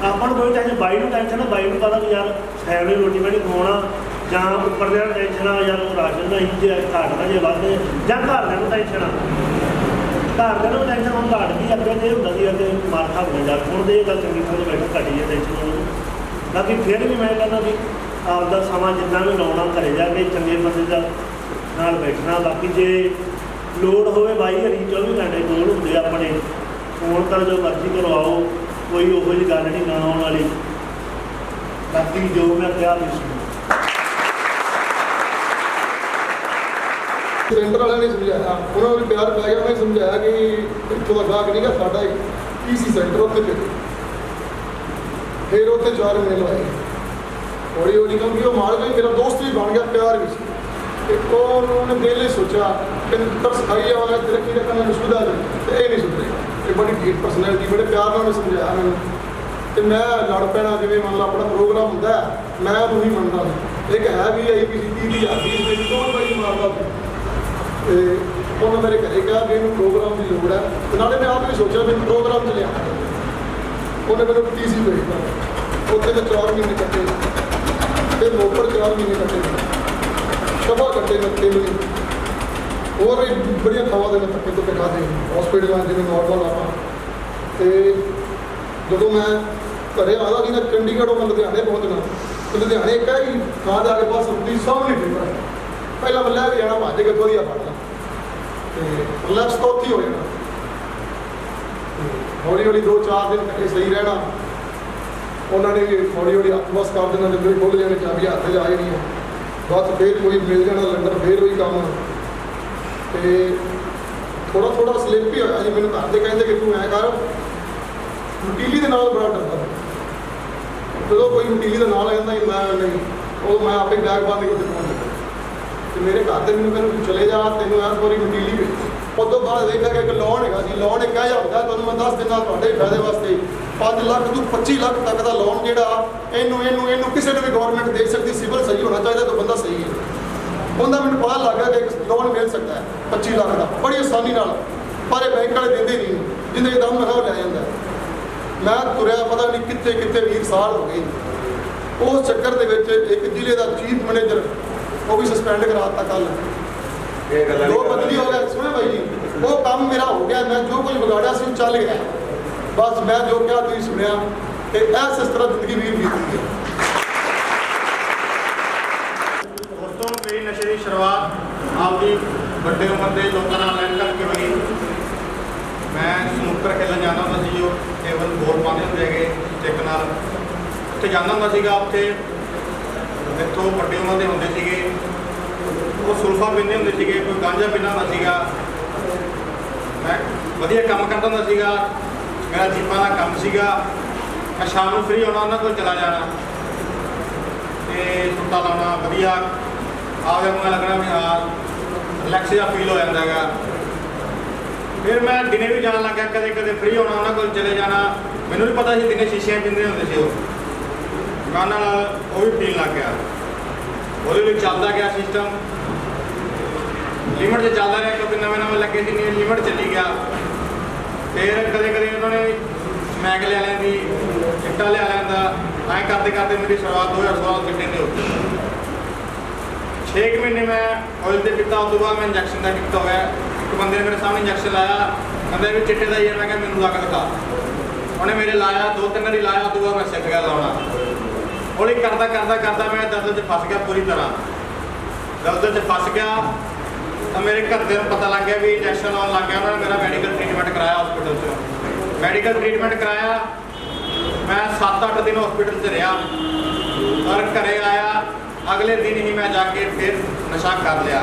ਆਪਾਂ ਨੂੰ ਕੋਈ ਟੈਨਸ਼ਨ। ਬਾਈ ਨੂੰ ਟੈਨਸ਼ਨ ਆ ਬਾਈ ਨੂੰ ਪਤਾ ਵੀ ਯਾਰ ਫੈਮਲੀ ਰੋਟੀ ਪਾਣੀ ਖਵਾਉਣਾ ਜਾਂ ਉੱਪਰ ਦੇ ਟੈਨਸ਼ਨ ਆ ਯਾਰ ਉਹ ਰਾਸ਼ਨ ਦਾ ਜੇ ਘੱਟਦਾ ਜੇ ਵੱਧ ਜਾਂ ਘਰਦਿਆਂ ਨੂੰ ਟੈਨਸ਼ਨ ਆ ਘਰਦਿਆਂ ਨੂੰ ਟੈਨਸ਼ਨ ਹੁਣ ਘੱਟ ਗਈ। ਅੱਗੇ ਜੇ ਹੁੰਦਾ ਸੀ ਅੱਗੇ ਮਾਰ ਖਾ ਹੋ ਜਾਂਦਾ ਹੁਣ ਦੇ ਇਹ ਗੱਲ ਚੰਗੀ ਤਰ੍ਹਾਂ ਬੈਠ ਘੱਟੀ ਹੈ ਟੈਨਸ਼ਨ ਉਹਨੂੰ। ਬਾਕੀ ਫਿਰ ਵੀ ਮੈਂ ਕਹਿੰਦਾ ਵੀ ਆਪਦਾ ਸਮਾਂ ਜਿੰਨਾ ਵੀ ਲਾਉਣਾ ਘਰੇ ਜਾ ਕੇ ਚੰਗੇ ਬੰਦੇ ਦਾ ਨਾਲ ਬੈਠਣਾ। ਬਾਕੀ ਜੇ ਲੋੜ ਹੋਵੇ ਬਾਈ ਹਰੀ 24 ਘੰਟੇ ਕੋਲ ਹੁੰਦੇ ਆਪਣੇ ਫੋਨ ਕਰ ਜੋ ਮਰਜ਼ੀ ਕਰਵਾਓ ਕੋਈ ਉਹੋ ਜਿਹੀ ਗੱਲ ਨਹੀਂ ਨਾ ਆਉਣ ਵਾਲੀ। ਬਾਕੀ ਜੋ ਮੈਂ ਕਿਹਾ ਵੀ ਸੁਣੋ। ਸਿਲੰਡਰ ਵਾਲਿਆਂ ਨੇ ਸਮਝਾਇਆ ਉਹਨਾਂ ਨੂੰ ਪਿਆਰ ਪੈ ਗਿਆ। ਉਹਨੇ ਸਮਝਾਇਆ ਕਿ ਇੱਥੋਂ ਦਾ ਗਾਹਕ ਨਹੀਂ ਗਾ ਸਾਡਾ ਪੀਸੀ ਸੈਂਟਰ ਉੱਥੇ ਭੇਜੋ। ਫਿਰ ਉੱਥੇ 4 ਮਹੀਨੇ ਲਵਾਏ ਹੌਲੀ ਹੌਲੀ ਕਿਉਂਕਿ ਉਹ ਮਾਲਕ ਵੀ ਮੇਰਾ ਦੋਸਤ ਵੀ ਬਣ ਗਿਆ ਪਿਆਰ ਵੀ ਸੀ। ਅਤੇ ਉਹਨੇ ਦਿਲ ਹੀ ਸੋਚਿਆ ਕਿ ਤਰਸ ਖਾਈ ਆਵਾਂਗਾ ਤਰੱਕੀ ਦਾ ਕੰਮ ਸੁਧਾ ਦੇ ਅਤੇ ਇਹ ਨਹੀਂ ਸੁਧਰੇ। ਇਹ ਬੜੀ ਢੀਠ ਪਰਸਨੈਲਿਟੀ ਬੜੇ ਪਿਆਰ ਨਾਲ ਉਹਨੇ ਸਮਝਾਇਆ ਮੈਨੂੰ ਅਤੇ ਮੈਂ ਲੜ ਪੈਣਾ ਜਿਵੇਂ ਮੰਨ ਲਾ ਆਪਣਾ ਪ੍ਰੋਗਰਾਮ ਹੁੰਦਾ ਮੈਂ ਉਹਨੂੰ ਹੀ ਮੰਨਦਾ ਸੀ। ਇੱਕ ਹੈ ਵੀ ਆਈ ਕਿਸੇ 30,000 ਫੀਸ ਮੇਰੀ ਕੌਣ ਬਾਈ ਮਾਰਦਾ ਸੀ ਅਤੇ ਉਹਨੇ ਮੇਰੇ ਘਰੇ ਕਿਹਾ ਵੀ ਇਹਨੂੰ ਪ੍ਰੋਗਰਾਮ ਦੀ ਲੋੜ ਹੈ ਅਤੇ ਨਾਲੇ ਮੈਂ ਆਪ ਵੀ ਸੋਚਿਆ ਮੈਨੂੰ ਪ੍ਰੋਗਰਾਮ 'ਚ ਲਿਆ। ਉਹਨੇ ਮੈਨੂੰ TC ਭੇਜਤਾ ਉੱਥੇ ਮੈਂ 4 ਮਹੀਨੇ ਕੱਟੇ ਫਿਰ ਮੋਪਰ 4 ਮਹੀਨੇ ਕੱਟੇ ਸ਼ਬਾ ਕੱਟੇ ਮੈਂ 3 ਮਹੀਨੇ ਹੋਰ ਵੀ ਬੜੀਆਂ ਥਾਵਾਂ ਦੇ ਮੈਂ ਧੱਕੇ ਧੁੱਕੇ ਖਾਧੇ ਹੌਸਪੀਟਲਾਂ ਜਿਵੇਂ ਨੋਰਮਲ ਆਪਾਂ। ਅਤੇ ਜਦੋਂ ਮੈਂ ਘਰੇ ਆਦਾ ਸੀ ਨਾ ਚੰਡੀਗੜ੍ਹ ਉਹ ਮੈਂ ਲੁਧਿਆਣੇ ਪਹੁੰਚਣਾ ਅਤੇ ਲੁਧਿਆਣੇ ਇੱਕ ਹੈ ਕਿ ਥਾਂ ਜਾ ਕੇ ਬਸ ਰੁਕਦੀ ਸਾਹਮਣੇ ਫਿਰਦਾ ਪਹਿਲਾਂ ਮੈਂ ਲੈ ਕੇ ਜਾਣਾ ਭੱਜ ਕੇ ਵਧੀਆ ਫੜਨਾ ਅਤੇ ਰਿਲੈਕਸ ਤਾਂ ਉੱਥੇ ਹੀ ਹੋ ਜਾਣਾ। ਹੌਲੀ ਹੌਲੀ 2-4 ਦਿਨ ਘਰੇ ਸਹੀ ਰਹਿਣਾ। ਉਹਨਾਂ ਨੇ ਵੀ ਹੌਲੀ ਹੌਲੀ ਹੱਥ ਬਸ ਕਰ ਦੇਣਾ ਜਦੋਂ ਖੋਲ੍ਹ ਜਾਣੇ ਚਾਬੀ ਹੱਥ 'ਚ ਆ ਜਾਣੀਆਂ ਬਸ ਫਿਰ ਕੋਈ ਮਿਲ ਜਾਣਾ ਲੰਡਰ ਫਿਰ ਉਹੀ ਕੰਮ। ਅਤੇ ਥੋੜ੍ਹਾ ਥੋੜ੍ਹਾ ਸਲਿੱਪ ਹੀ ਹੋਇਆ ਜੀ। ਮੈਨੂੰ ਘਰ ਦੇ ਕਹਿੰਦੇ ਕਿ ਤੂੰ ਐਂ ਕਰ ਨੁਕੀਲੀ ਦੇ ਨਾਲ ਬੜਾ ਡਰਦਾ ਜਦੋਂ ਕੋਈ ਨੁਕੀਲੀ ਦਾ ਨਾਲ ਆ ਜਾਂਦਾ ਮੈਂ ਨਹੀਂ ਉਹ ਮੈਂ ਆਪੇ ਬੈਗ ਬੰਦ ਕੇ ਉੱਥੇ ਪਹੁੰਚ ਜਾਂਦਾ ਅਤੇ ਮੇਰੇ ਘਰ ਦੇ ਮੈਨੂੰ ਕਹਿੰਦੇ ਤੂੰ ਚਲੇ ਜਾ ਤੈਨੂੰ ਐਸ ਵਾਰੀ ਨੁਕੀਲੀ ਵੇਚ। ਉਸ ਤੋਂ ਬਾਅਦ ਦੇਖਿਆ ਕਿ ਇੱਕ ਲੋਨ ਹੈਗਾ ਜੀ। ਲੋਨ ਇੱਕ ਇਹੋ ਜਿਹਾ ਹੁੰਦਾ ਤੁਹਾਨੂੰ ਮੈਂ ਦੱਸ ਦਿੰਦਾ ਤੁਹਾਡੇ ਫਾਇਦੇ ਵਾਸਤੇ 5 ਲੱਖ ਤੋਂ 25 ਲੱਖ ਤੱਕ ਦਾ ਲੋਨ ਜਿਹੜਾ ਇਹਨੂੰ ਕਿਸੇ ਨੂੰ ਵੀ ਗਵਰਨਮੈਂਟ ਦੇ ਸਕਦੀ। ਸਿਵਲ ਸਹੀ ਹੋਣਾ ਚਾਹੀਦਾ ਤਾਂ ਬੰਦਾ ਸਹੀ ਹੈ। ਉਹਦਾ ਮੈਨੂੰ ਪਤਾ ਲੱਗ ਗਿਆ ਕਿ ਇੱਕ ਲੋਨ ਮਿਲ ਸਕਦਾ ਹੈ 25 ਲੱਖ ਦਾ ਬੜੀ ਆਸਾਨੀ ਨਾਲ ਪਰ ਇਹ ਬੈਂਕ ਵਾਲੇ ਦਿੰਦੇ ਨਹੀਂ ਜਿੰਨੇ ਦਮ ਲਗਾ ਉਹ ਲੈ ਜਾਂਦਾ। ਮੈਂ ਤੁਰਿਆ ਪਤਾ ਨਹੀਂ ਕਿੱਥੇ ਕਿੱਥੇ 20 ਸਾਲ ਹੋ ਗਏ। ਉਸ ਚੱਕਰ ਦੇ ਵਿੱਚ ਇੱਕ ਜ਼ਿਲ੍ਹੇ ਦਾ ਚੀਫ ਮੈਨੇਜਰ ਉਹ ਵੀ ਸਸਪੈਂਡ ਕਰਾ ਦਿੱਤਾ ਕੱਲ੍ਹ। ਦੋ ਬਦਲੀ ਹੋ ਗਿਆ ਸੁਣਿਆ ਬਾਈ ਜੀ ਉਹ ਕੰਮ ਮੇਰਾ ਹੋ ਗਿਆ। ਮੈਂ ਜੋ ਕੁਝ ਵਿਗਾੜਿਆ ਸੀ ਉਹ ਚੱਲ ਗਿਆ ਬਸ ਮੈਂ ਜੋ ਕਿਹਾ ਤੁਸੀਂ ਸੁਣਿਆ ਅਤੇ ਇਸ ਤਰ੍ਹਾਂ ਜ਼ਿੰਦਗੀ ਵੀਰ ਬੀਤੀ ਹੈ। ਦੋਸਤੋ ਮੇਰੀ ਨਸ਼ੇ ਦੀ ਸ਼ੁਰੂਆਤ ਆਪਦੀ ਵੱਡੇ ਉਮਰ ਦੇ ਲੋਕਾਂ ਨਾਲ ਰਹਿਣ ਕਰਕੇ ਹੋਈ। ਮੈਂ ਸਨੂਕਰ ਖੇਡਣ ਜਾਂਦਾ ਹੁੰਦਾ ਸੀ ਜੋ ਟੇਬਲ ਬੋਰਡ ਪਾਉਂਦੇ ਹੁੰਦੇ ਹੈਗੇ ਸਟਿੱਕ ਨਾਲ ਉੱਥੇ ਜਾਂਦਾ ਹੁੰਦਾ ਸੀਗਾ। ਉੱਥੇ ਇੱਥੋਂ ਵੱਡੇ ਉਮਰ ਦੇ ਹੁੰਦੇ ਸੀਗੇ ਉਹ ਸੁਲਫਾ ਪੀਂਦੇ ਹੁੰਦੇ ਸੀਗੇ ਕੋਈ ਗਾਂਜਾ ਪੀਂਦਾ ਹੁੰਦਾ ਸੀਗਾ। ਮੈਂ ਵਧੀਆ ਕੰਮ ਕਰਦਾ ਹੁੰਦਾ ਸੀਗਾ ਮੇਰਾ ਜੀਪਾਂ ਦਾ ਕੰਮ ਸੀਗਾ। ਮੈਂ ਸ਼ਾਮ ਨੂੰ ਫ੍ਰੀ ਹੋਣਾ ਉਹਨਾਂ ਕੋਲ ਚਲਾ ਜਾਣਾ ਤੇ ਸੁੱਤਾ ਲਾਉਣਾ ਵਧੀਆ ਆਪਦੇ ਨੂੰ ਲੱਗਣਾ ਵੀ ਹਾਂ ਰਿਲੈਕਸ ਜਿਹਾ ਫੀਲ ਹੋ ਜਾਂਦਾ ਹੈਗਾ। ਫਿਰ ਮੈਂ ਦਿਨੇ ਵੀ ਜਾਣ ਲੱਗ ਗਿਆ, ਕਦੇ ਕਦੇ ਫ੍ਰੀ ਹੋਣਾ ਉਹਨਾਂ ਕੋਲ ਚਲੇ ਜਾਣਾ। ਮੈਨੂੰ ਨਹੀਂ ਪਤਾ ਸੀ ਦਿਨੇ ਸ਼ੀਸ਼ੀਆਂ ਪੀਂਦੇ ਹੁੰਦੇ ਸੀ ਉਹ, ਕੰਨ ਨਾਲ ਉਹ ਵੀ ਪੀਣ ਲੱਗ ਗਿਆ। ਉਹਦੇ ਵਿੱਚ ਚੱਲਦਾ ਗਿਆ ਸਿਸਟਮ, ਲਿਮਟ 'ਚ ਚੱਲਦਾ ਰਿਹਾ ਕਿਉਂਕਿ ਨਵੇਂ ਨਵੇਂ ਲੱਗੇ ਸੀ, ਨਹੀਂ ਲਿਮਟ ਚੱਲੀ ਗਿਆ। ਫਿਰ ਕਦੇ ਕਦੇ ਉਹਨਾਂ ਨੇ ਮੈਗ ਲਿਆ ਲੈਂਦੀ, ਚਿੱਟਾ ਲਿਆ ਲੈਂਦਾ, ਐਂ ਕਰਦੇ ਕਰਦੇ ਮੇਰੀ ਸ਼ੁਰੂਆਤ 2016 ਚਿੱਟੇ ਤੇ ਹੋ ਗਈ। 6 ਮਹੀਨੇ ਮੈਂ ਆਇਲ ਤੇ ਪੀਤਾ, ਉਸ ਤੋਂ ਬਾਅਦ ਮੈਂ ਇੰਜੈਕਸ਼ਨ ਦਾ ਕੀਤਾ ਹੋਇਆ। ਇੱਕ ਬੰਦੇ ਨੇ ਮੇਰੇ ਸਾਹਮਣੇ ਇੰਜੈਕਸ਼ਨ ਲਾਇਆ, ਕਹਿੰਦਾ ਵੀ ਚਿੱਟੇ ਦਾ ਹੀ ਹੈ। ਮੈਂ ਕਿਹਾ ਮੈਨੂੰ ਲਾ ਕੇ ਦਿਖਾ। ਉਹਨੇ ਮੇਰੇ ਲਾਇਆ, 2-3 ਵਾਰੀ ਲਾਇਆ, ਉਸ ਤੋਂ ਬਾਅਦ ਮੈਂ ਸਿੱਖ ਗਿਆ ਲਾਉਣਾ। ਹੌਲੀ ਕਰਦਾ ਕਰਦਾ ਕਰਦਾ ਮੈਂ ਦਰਦ 'ਚ ਫਸ ਗਿਆ ਪੂਰੀ ਤਰ੍ਹਾਂ। ਦਰਦ 'ਚ ਫਸ ਗਿਆ ਤਾਂ ਮੇਰੇ ਘਰਦਿਆਂ ਨੂੰ ਪਤਾ ਲੱਗ ਗਿਆ ਵੀ ਇੰਜੈਕਸ਼ਨ ਲਾਉਣ ਲੱਗ ਗਿਆ। ਉਹਨਾਂ ਨੇ ਮੇਰਾ ਮੈਡੀਕਲ ਟ੍ਰੀਟਮੈਂਟ ਕਰਾਇਆ ਹਸਪੀਟਲ 'ਚ। ਮੈਡੀਕਲ ਟ੍ਰੀਟਮੈਂਟ ਕਰਾਇਆ, ਮੈਂ 7-8 ਦਿਨ ਹਸਪੀਟਲ 'ਚ ਰਿਹਾ ਔਰ ਘਰੇ ਆਇਆ। ਅਗਲੇ ਦਿਨ ਹੀ ਮੈਂ ਜਾ ਕੇ ਫਿਰ ਨਸ਼ਾ ਕਰ ਲਿਆ,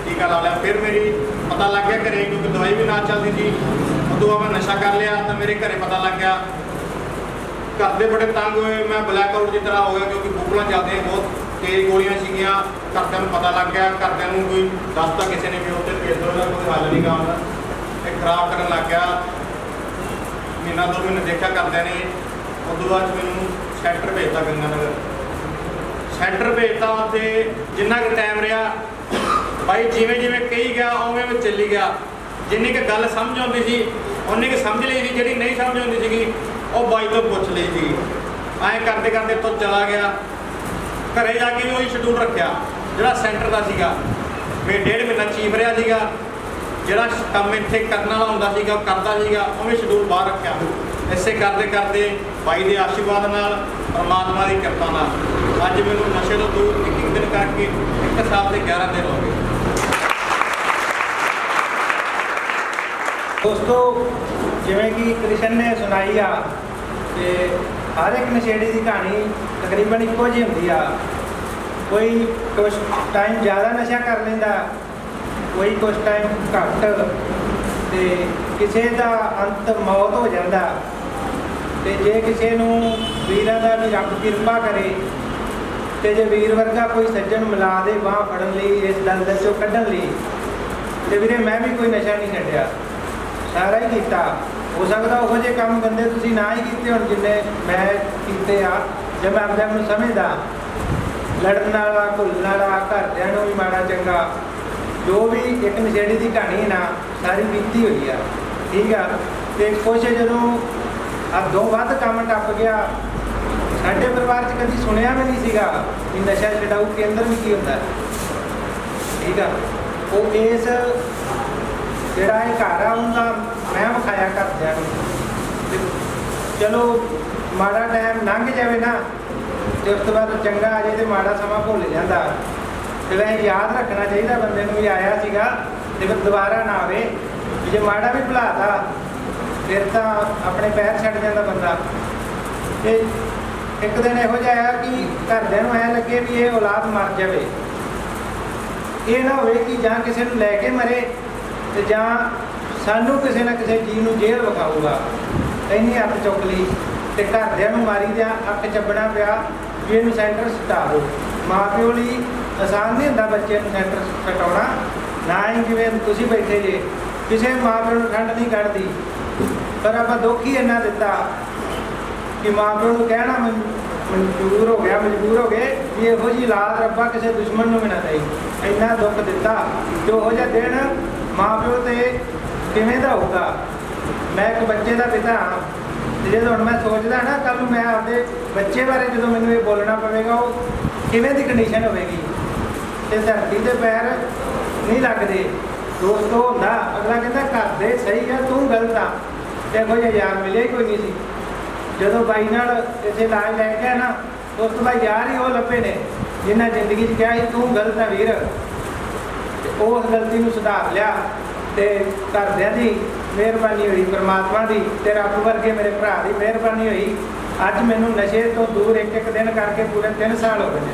ਟੀਕਾ ਲਾ ਲਿਆ। ਫਿਰ ਮੇਰੀ ਪਤਾ ਲੱਗ ਗਿਆ ਘਰੇ, ਕਿਉਂਕਿ ਦਵਾਈ ਵੀ ਨਾਲ ਚੱਲਦੀ ਸੀ। ਉਦੋਂ ਬਾਅਦ ਮੈਂ ਨਸ਼ਾ ਕਰ ਲਿਆ ਤਾਂ ਮੇਰੇ ਘਰੇ ਪਤਾ ਲੱਗ ਗਿਆ। ਘਰ ਦੇ ਬੜੇ ਤੰਗ ਹੋਏ, ਮੈਂ ਬਲੈਕ ਆਊਟ ਦੀ ਤਰ੍ਹਾਂ ਹੋ ਗਿਆ ਕਿਉਂਕਿ ਬੋਤਲਾਂ ਚੱਲਦੀਆਂ ਬਹੁਤ ਤੇਜ਼ ਗੋਲੀਆਂ ਸੀਗੀਆਂ। ਘਰਦਿਆਂ ਨੂੰ ਪਤਾ ਲੱਗ ਗਿਆ, ਘਰਦਿਆਂ ਨੂੰ ਕੋਈ ਦੱਸਤਾ ਕਿਸੇ ਨੇ ਵੀ ਉੱਥੇ ਭੇਜ ਦਿਓ, ਉਹਦਾ ਕੋਈ ਹੱਲ ਨਹੀਂ ਗਾ ਹੁੰਦਾ। ਇਹ ਖਰਾਬ ਕਰਨ ਲੱਗ ਗਿਆ। ਮਹੀਨਾ 2 ਮਹੀਨੇ ਦੇਖਿਆ ਘਰਦਿਆਂ ਨੇ। ਉਦੋਂ ਬਾਅਦ ਮੈਨੂੰ ਸੈਂਟਰ ਭੇਜਤਾ ਗੰਗਾਨਗਰ। ਸੈਂਟਰ ਭੇਜਤਾ, ਉੱਥੇ ਜਿੰਨਾ ਕੁ ਟਾਈਮ ਰਿਹਾ ਬਾਈ ਜਿਵੇਂ ਜਿਵੇਂ ਕਹੀ ਗਿਆ ਉਵੇਂ ਮੈਂ ਚੱਲੀ ਗਿਆ। ਜਿੰਨੀ ਕੁ ਗੱਲ ਸਮਝ ਆਉਂਦੀ ਸੀ ਉਨੀ ਕੁ ਸਮਝ ਲਈ ਸੀ, ਜਿਹੜੀ ਨਹੀਂ ਸਮਝ ਆਉਂਦੀ ਸੀਗੀ ਉਹ ਬਾਈ ਤੋਂ ਪੁੱਛ ਲਈ ਸੀ। ਐਂ ਕਰਦੇ ਕਰਦੇ ਤੋਂ ਚਲਾ ਗਿਆ। ਘਰੇ ਜਾ ਕੇ ਵੀ ਉਹੀ ਸ਼ਡਿਊਲ ਰੱਖਿਆ ਜਿਹੜਾ ਸੈਂਟਰ ਦਾ ਸੀਗਾ। ਮੈਂ 1.5 ਮਹੀਨਾ ਚੀਫ ਰਿਹਾ ਸੀਗਾ। ਜਿਹੜਾ ਕੰਮ ਇੱਥੇ ਕਰਨ ਵਾਲਾ ਹੁੰਦਾ ਸੀਗਾ ਉਹ ਕਰਦਾ ਸੀਗਾ, ਉਵੇਂ ਸ਼ਡਿਊਲ ਬਾਹਰ ਰੱਖਿਆ। ਇਸੇ ਕਰਦੇ ਕਰਦੇ ਬਾਈ ਦੇ ਆਸ਼ੀਰਵਾਦ ਨਾਲ, ਪਰਮਾਤਮਾ ਦੀ ਕਿਰਪਾ ਨਾਲ ਅੱਜ ਮੈਨੂੰ ਨਸ਼ੇ ਤੋਂ ਦੂਰ ਇੱਕ ਦਿਨ ਕਰਕੇ 1 ਸਾਲ ਤੇ 11 ਦਿਨ ਹੋ ਗਏ। ਦੋਸਤੋ, ਜਿਵੇਂ ਕਿ ਕ੍ਰਿਸ਼ਨ ਨੇ ਸੁਣਾਈ ਆ ਤੇ ਹਰ ਇੱਕ ਨਸ਼ੇੜੀ ਦੀ ਕਹਾਣੀ ਤਕਰੀਬਨ ਇੱਕੋ ਜਿਹੀ ਹੁੰਦੀ ਆ। ਕੋਈ ਕੁਛ ਟਾਈਮ ਜ਼ਿਆਦਾ ਨਸ਼ਾ ਕਰ ਲੈਂਦਾ, ਕੋਈ ਕੁਛ ਟਾਈਮ ਘੱਟ, ਤੇ ਕਿਸੇ ਦਾ ਅੰਤ ਮੌਤ ਹੋ ਜਾਂਦਾ। ਤੇ ਜੇ ਕਿਸੇ ਨੂੰ ਵੀਰਾਂ ਦਾ ਵੀ ਰੱਬ ਕਿਰਪਾ ਕਰੇ ਤੇ ਜੇ ਵੀਰ ਵਰਗਾ ਕੋਈ ਸੱਜਣ ਮਿਲਾ ਦੇ ਬਾਂਹ ਫੜਨ ਲਈ, ਇਸ ਦਲਦਲ 'ਚੋਂ ਕੱਢਣ ਲਈ, ਤੇ ਵੀਰੇ ਮੈਂ ਵੀ ਕੋਈ ਨਸ਼ਾ ਨਹੀਂ ਛੱਡਿਆ, ਸਾਰਾ ਹੀ ਕੀਤਾ। ਹੋ ਸਕਦਾ ਉਹੋ ਜਿਹੇ ਕੰਮ ਗੰਦੇ ਤੁਸੀਂ ਨਾ ਹੀ ਕੀਤੇ ਹੋਣ ਜਿੰਨੇ ਮੈਂ ਕੀਤੇ ਆ। ਜੇ ਮੈਂ ਆਪਣੇ ਆਪ ਨੂੰ ਸਮਝਦਾ, ਲੜਨ ਵਾਲਾ, ਘੁਲਣ ਵਾਲਾ, ਘਰਦਿਆਂ ਨੂੰ ਵੀ ਮਾੜਾ ਚੰਗਾ, ਜੋ ਵੀ ਇੱਕ ਨਸ਼ੇੜੀ ਦੀ ਕਹਾਣੀ ਨਾ ਸਾਰੀ ਬੀਤੀ ਹੋਈ ਆ, ਠੀਕ ਆ। ਤੇ ਕੁਛ ਜਦੋਂ ਅੱਧੋਂ ਵੱਧ ਕੰਮ ਟੱਪ ਗਿਆ। ਸਾਡੇ ਪਰਿਵਾਰ 'ਚ ਕਦੀ ਸੁਣਿਆ ਵੀ ਨਹੀਂ ਸੀਗਾ ਕਿ ਨਸ਼ਾ ਛਡਾਊ ਕੇਂਦਰ ਵੀ ਕੀ ਹੁੰਦਾ, ਠੀਕ ਆ। ਉਹ ਇਸ ਜਿਹੜਾ ਇਹ ਘਰ ਆ ਉਹਦਾ ਮੈਂ ਵਿਖਾਇਆ ਘਰਦਿਆਂ ਨੂੰ। ਤੇ ਚਲੋ ਮਾੜਾ ਟਾਈਮ ਲੰਘ ਜਾਵੇ ਨਾ ਤੇ ਉਸ ਤੋਂ ਬਾਅਦ ਚੰਗਾ ਆ ਜਾਏ ਤੇ ਮਾੜਾ ਸਮਾਂ ਭੁੱਲ ਜਾਂਦਾ। ਤੇ ਵੈਸੇ ਯਾਦ ਰੱਖਣਾ ਚਾਹੀਦਾ ਬੰਦੇ ਨੂੰ ਵੀ ਆਇਆ ਸੀਗਾ ਤੇ ਫਿਰ ਦੁਬਾਰਾ ਨਾ ਆਵੇ। ਜੇ ਮਾੜਾ ਵੀ ਭੁਲਾਤਾ ਫਿਰ ਤਾਂ ਆਪਣੇ ਪੈਰ ਛੱਡ ਜਾਂਦਾ ਬੰਦਾ। ਤੇ ਇੱਕ ਦਿਨ ਇਹੋ ਜਿਹਾ ਆਇਆ ਕਿ ਘਰਦਿਆਂ ਨੂੰ ਐਂ ਲੱਗੇ ਵੀ ਇਹ ਔਲਾਦ ਮਰ ਜਾਵੇ। ਇਹ ਨਾ ਹੋਵੇ ਕਿ ਜਾਂ ਕਿਸੇ ਨੂੰ ਲੈ ਕੇ ਮਰੇ ਤੇ ਜਾਂ ਸਾਨੂੰ ਕਿਸੇ ਨਾ ਕਿਸੇ ਚੀਜ਼ ਨੂੰ ਜੇਲ੍ਹ ਵਿਖਾਊਗਾ। ਇੰਨੀ ਅੱਖ ਚੁੱਕ ਲਈ ਤੇ ਘਰਦਿਆਂ ਨੂੰ ਮਾਰੀ ਦਿਆਂ ਅੱਖ ਚੱਬਣਾ ਪਿਆ ਵੀ ਇਹਨੂੰ ਸੈਂਟਰ ਸਟਾ ਦਿਓ। ਮਾਂ ਪਿਓ ਲਈ ਆਸਾਨ ਨਹੀਂ ਹੁੰਦਾ ਬੱਚੇ ਨੂੰ ਸੈਂਟਰ ਸਟਾਉਣਾ, ਨਾ ਹੀ ਜਿਵੇਂ ਤੁਸੀਂ ਬੈਠੇ ਜੇ ਕਿਸੇ ਮਾਂ ਪਿਓ ਨੂੰ ਠੰਡ ਨਹੀਂ ਕੱਢਦੀ। ਪਰ ਆਪਾਂ ਦੁੱਖ ਹੀ ਇੰਨਾ ਦਿੱਤਾ ਕਿ ਮਾਂ ਪਿਓ ਨੂੰ ਕਹਿਣਾ ਮਜਬੂਰ ਹੋ ਗਏ ਵੀ ਇਹੋ ਜਿਹੀ ਔਲਾਦ ਰੱਬਾ ਕਿਸੇ ਦੁਸ਼ਮਣ ਨੂੰ ਵੀ ਨਾ ਦੇਈ। ਇੰਨਾ ਦੁੱਖ ਦਿੱਤਾ ਕਿ ਉਹੋ ਜਿਹਾ ਦਿਨ ਮਾਂ ਪਿਓ ਤੇ ਕਿਵੇਂ ਦਾ ਹੋਊਗਾ। ਮੈਂ ਇੱਕ ਬੱਚੇ ਦਾ ਪਿਤਾ ਹਾਂ ਤੇ ਜਦੋਂ ਹੁਣ ਮੈਂ ਸੋਚਦਾ ਨਾ ਕੱਲ੍ਹ ਨੂੰ ਮੈਂ ਆਪਦੇ ਬੱਚੇ ਬਾਰੇ ਜਦੋਂ ਮੈਨੂੰ ਇਹ ਬੋਲਣਾ ਪਵੇਗਾ ਉਹ ਕਿਵੇਂ ਦੀ ਕੰਡੀਸ਼ਨ ਹੋਵੇਗੀ। ਤੇ ਧਰਤੀ ਦੇ ਪੈਰ ਨਹੀਂ ਲੱਗਦੇ ਦੋਸਤੋ ਹੁੰਦਾ। ਅਗਲਾ ਕਹਿੰਦਾ ਘਰ ਦੇ ਸਹੀ ਆ, ਤੂੰ ਗਲਤ ਆ। ਤੇ ਇਹੋ ਜਿਹਾ ਯਾਰ ਮਿਲਿਆ ਹੀ ਕੋਈ ਨਹੀਂ ਸੀ। ਜਦੋਂ ਬਾਈ ਨਾਲ ਇੱਥੇ ਇਲਾਜ ਲੈ ਕੇ ਨਾ ਉਸ ਤੋਂ ਬਾਅਦ ਯਾਰ ਹੀ ਉਹ ਲੱਭੇ ਨੇ ਜਿਨ੍ਹਾਂ ਜ਼ਿੰਦਗੀ 'ਚ ਕਿਹਾ ਸੀ ਤੂੰ ਗਲਤ ਆ ਵੀਰ। ਤੇ ਉਸ ਗਲਤੀ ਨੂੰ ਸੁਧਾਰ ਲਿਆ ਤੇ ਘਰਦਿਆਂ ਦੀ ਮਿਹਰਬਾਨੀ ਹੋਈ, ਪਰਮਾਤਮਾ ਦੀ ਤੇ ਰੱਬ ਵਰਗੇ ਮੇਰੇ ਭਰਾ ਦੀ ਮਿਹਰਬਾਨੀ ਹੋਈ। ਅੱਜ ਮੈਨੂੰ ਨਸ਼ੇ ਤੋਂ ਦੂਰ ਇੱਕ ਦਿਨ ਕਰਕੇ ਪੂਰੇ 3 ਸਾਲ ਹੋ ਗਏ ਨੇ।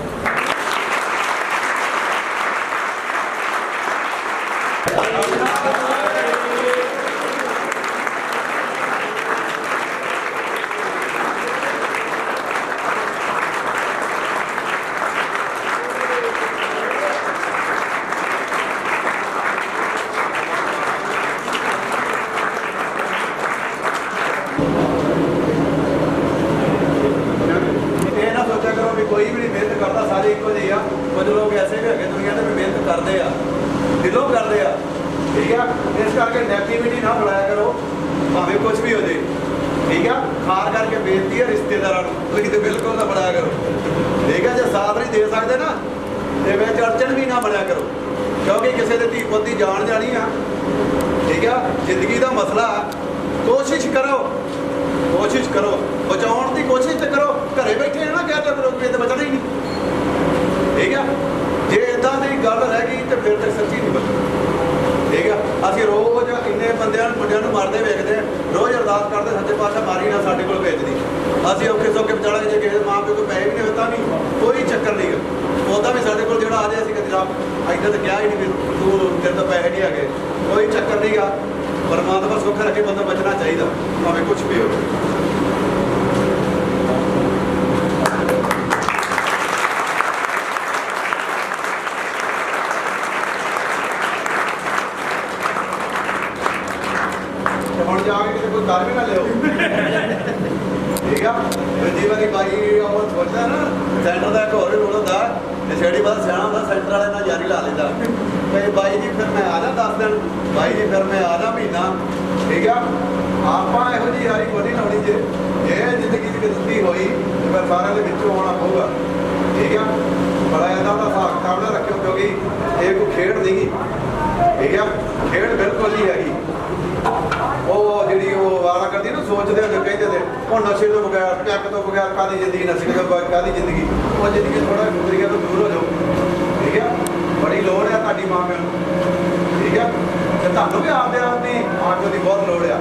ਹੀ ਆ। ਕੁਝ ਲੋਕ ਐਸੇ ਵੀ ਹੈਗੇ ਦੁਨੀਆ ਤੇ ਵੀ ਮਿਹਨਤ ਕਰਦੇ ਆ, ਦਿਲੋਂ ਕਰਦੇ ਆ, ਠੀਕ ਆ। ਇਸ ਕਰਕੇ ਨੈਗੇਟਿਵਿਟੀ ਨਾ ਫੈਲਾਇਆ ਕਰੋ, ਭਾਵੇਂ ਕੁਝ ਵੀ ਹੋ ਜੇ, ਠੀਕ ਆ। ਖਾਰ ਕਰਕੇ ਬੇਨਤੀ ਹੈ ਰਿਸ਼ਤੇਦਾਰਾਂ ਨੂੰ, ਤੁਸੀਂ ਤੇ ਬਿਲਕੁਲ ਨਾ ਬਣਾਇਆ ਕਰੋ, ਠੀਕ ਆ। ਜੇ ਸਾਥ ਨਹੀਂ ਦੇ ਸਕਦੇ ਨਾ ਤੇ ਵਿੱਚ ਅੜਚਨ ਵੀ ਨਾ ਬਣਿਆ ਕਰੋ, ਕਿਉਂਕਿ ਕਿਸੇ ਦੇ ਧੀ ਪੁੱਤ ਦੀ ਜਾਨ ਜਾਣੀ ਆ, ਠੀਕ ਆ। ਜ਼ਿੰਦਗੀ ਦਾ ਮਸਲਾ, ਕੋਸ਼ਿਸ਼ ਕਰੋ, ਕੋਸ਼ਿਸ਼ ਕਰੋ, ਬਚਾਉਣ ਦੀ ਕੋਸ਼ਿਸ਼ ਤੇ ਕਰੋ। ਘਰੇ ਬੈਠੇ ਨਾ ਕਹਿ ਤੇ ਲੋਕ ਤੇ ਬਚਣਾ ਹੀ ਨਹੀਂ, ਠੀਕ ਆ। ਜੇ ਇਦਾਂ ਦੀ ਗੱਲ ਰਹਿ ਗਈ ਤੇ ਫਿਰ ਤੇ ਸੱਚੀ ਨਹੀਂ ਬਚਣਾ, ਠੀਕ ਆ। ਅਸੀਂ ਰੋਜ਼ ਇੰਨੇ ਬੰਦਿਆਂ ਨੂੰ ਮੁੰਡਿਆਂ ਨੂੰ ਮਾਰਦੇ ਵੇਖਦੇ, ਰੋਜ਼ ਅਰਦਾਸ ਕਰਦੇ ਸੱਚੇ ਪਾਤਸ਼ਾਹ ਮਾਰੀ ਨਾ ਸਾਡੇ ਕੋਲ ਭੇਜਦੀ। ਅਸੀਂ ਔਖੇ ਸੌਖੇ ਵਿਚਾਰਾਂਗੇ, ਜੇ ਕਿਸੇ ਮਾਂ ਪਿਓ ਕੋਲ ਪੈਸੇ ਵੀ ਨਹੀਂ ਹੋਏ ਤਾਂ ਵੀ ਕੋਈ ਚੱਕਰ ਨਹੀਂ ਗਾ, ਉਹਦਾ ਵੀ ਸਾਡੇ ਕੋਲ ਜਿਹੜਾ ਆ ਜਾਏ ਅਸੀਂ ਕਦੇ ਇੱਦਾਂ ਤਾਂ ਕਿਹਾ ਹੀ ਨਹੀਂ ਵੀ ਤੂੰ ਤੇਰੇ ਤੋਂ ਪੈਸੇ ਨਹੀਂ ਹੈਗੇ, ਕੋਈ ਚੱਕਰ ਨਹੀਂ ਗਾ। ਪਰਮਾਤਮਾ ਸੁੱਖ ਰੱਖੇ, ਬੰਦਾ ਬਚਣਾ ਚਾਹੀਦਾ ਭਾਵੇਂ ਕੁਛ ਵੀ ਹੋਵੇ। ਹੁਣ ਜਾ ਕੇ ਕਿਤੇ ਕੋਈ ਕਰ ਵੀ ਨਾ ਲਿਓ, ਠੀਕ ਆ। ਦੂਜੀ ਵਾਰੀ ਬਾਈ ਉਹ ਸੋਚਦਾ ਨਾ ਸੈਂਟਰ ਦਾ ਇੱਕ ਹੋਰ ਰੋਲ ਹੁੰਦਾ, ਨਸ਼ੇੜੀ ਬਾਅਦ ਸਿਆਣਾ ਹੁੰਦਾ, ਸੈਂਟਰ ਵਾਲੇ ਨਾਲ ਜਾਰੀ ਲਾ ਲੈਂਦਾ ਤੇ ਬਾਈ ਜੀ ਫਿਰ ਮੈਂ ਆ ਜਾ 10 ਦਿਨ, ਬਾਈ ਜੀ ਫਿਰ ਮੈਂ ਆ ਜਾ ਮਹੀਨਾ, ਠੀਕ ਆ। ਆਪਾਂ ਇਹੋ ਜਿਹੀ ਯਾਰੀ ਕੋਈ ਨਹੀਂ ਲਾਉਣੀ, ਜੇ ਇਹ ਜ਼ਿੰਦਗੀ ਦੀ ਗਲਤੀ ਹੋਈ ਤੇ ਫਿਰ ਸਾਰਿਆਂ ਦੇ ਵਿੱਚੋਂ ਆਉਣਾ ਪਊਗਾ, ਠੀਕ ਆ। ਬੜਾ ਇਹਦਾ ਦਾ ਹਿਸਾਬ ਕਿਤਾਬ ਨਾ ਰੱਖਿਓ, ਕਿਉਂਕਿ ਇਹ ਕੋਈ ਖੇਡ ਨਹੀਂ, ਠੀਕ ਆ। ਖੇਡ ਬਿਲਕੁਲ ਨਹੀਂ ਹੈਗੀ। ਉਹ ਜਿਹੜੀ ਉਹ ਵਾਰਾ ਕਰਦੀ ਨਾ, ਸੋਚਦੇ ਹੁੰਦੇ ਕਹਿੰਦੇ ਨੇ ਉਹ ਨਸ਼ੇ ਤੋਂ ਬਗੈਰ, ਪੈਕ ਤੋਂ ਬਗੈਰ ਕਾਹਦੀ ਜ਼ਿੰਦਗੀ, ਨਸ਼ੇ ਤੋਂ ਬਗੈਰ ਕਾਹਦੀ ਜ਼ਿੰਦਗੀ। ਉਹ ਜ਼ਿੰਦਗੀ ਥੋੜਾ ਗੁਜ਼ਰੀਆ ਤੋਂ ਦੂਰ ਹੋ ਜਾਓ, ਠੀਕ ਆ। ਬੜੀ ਲੋੜ ਆ ਤੁਹਾਡੀ ਮਾਂ ਪਿਓ ਨੂੰ, ਠੀਕ ਆ। ਤੇ ਤੁਹਾਨੂੰ ਵੀ ਆਪਦੇ ਆਪ ਦੀ ਮਾਂ ਪਿਓ ਦੀ ਬਹੁਤ ਲੋੜ ਆ।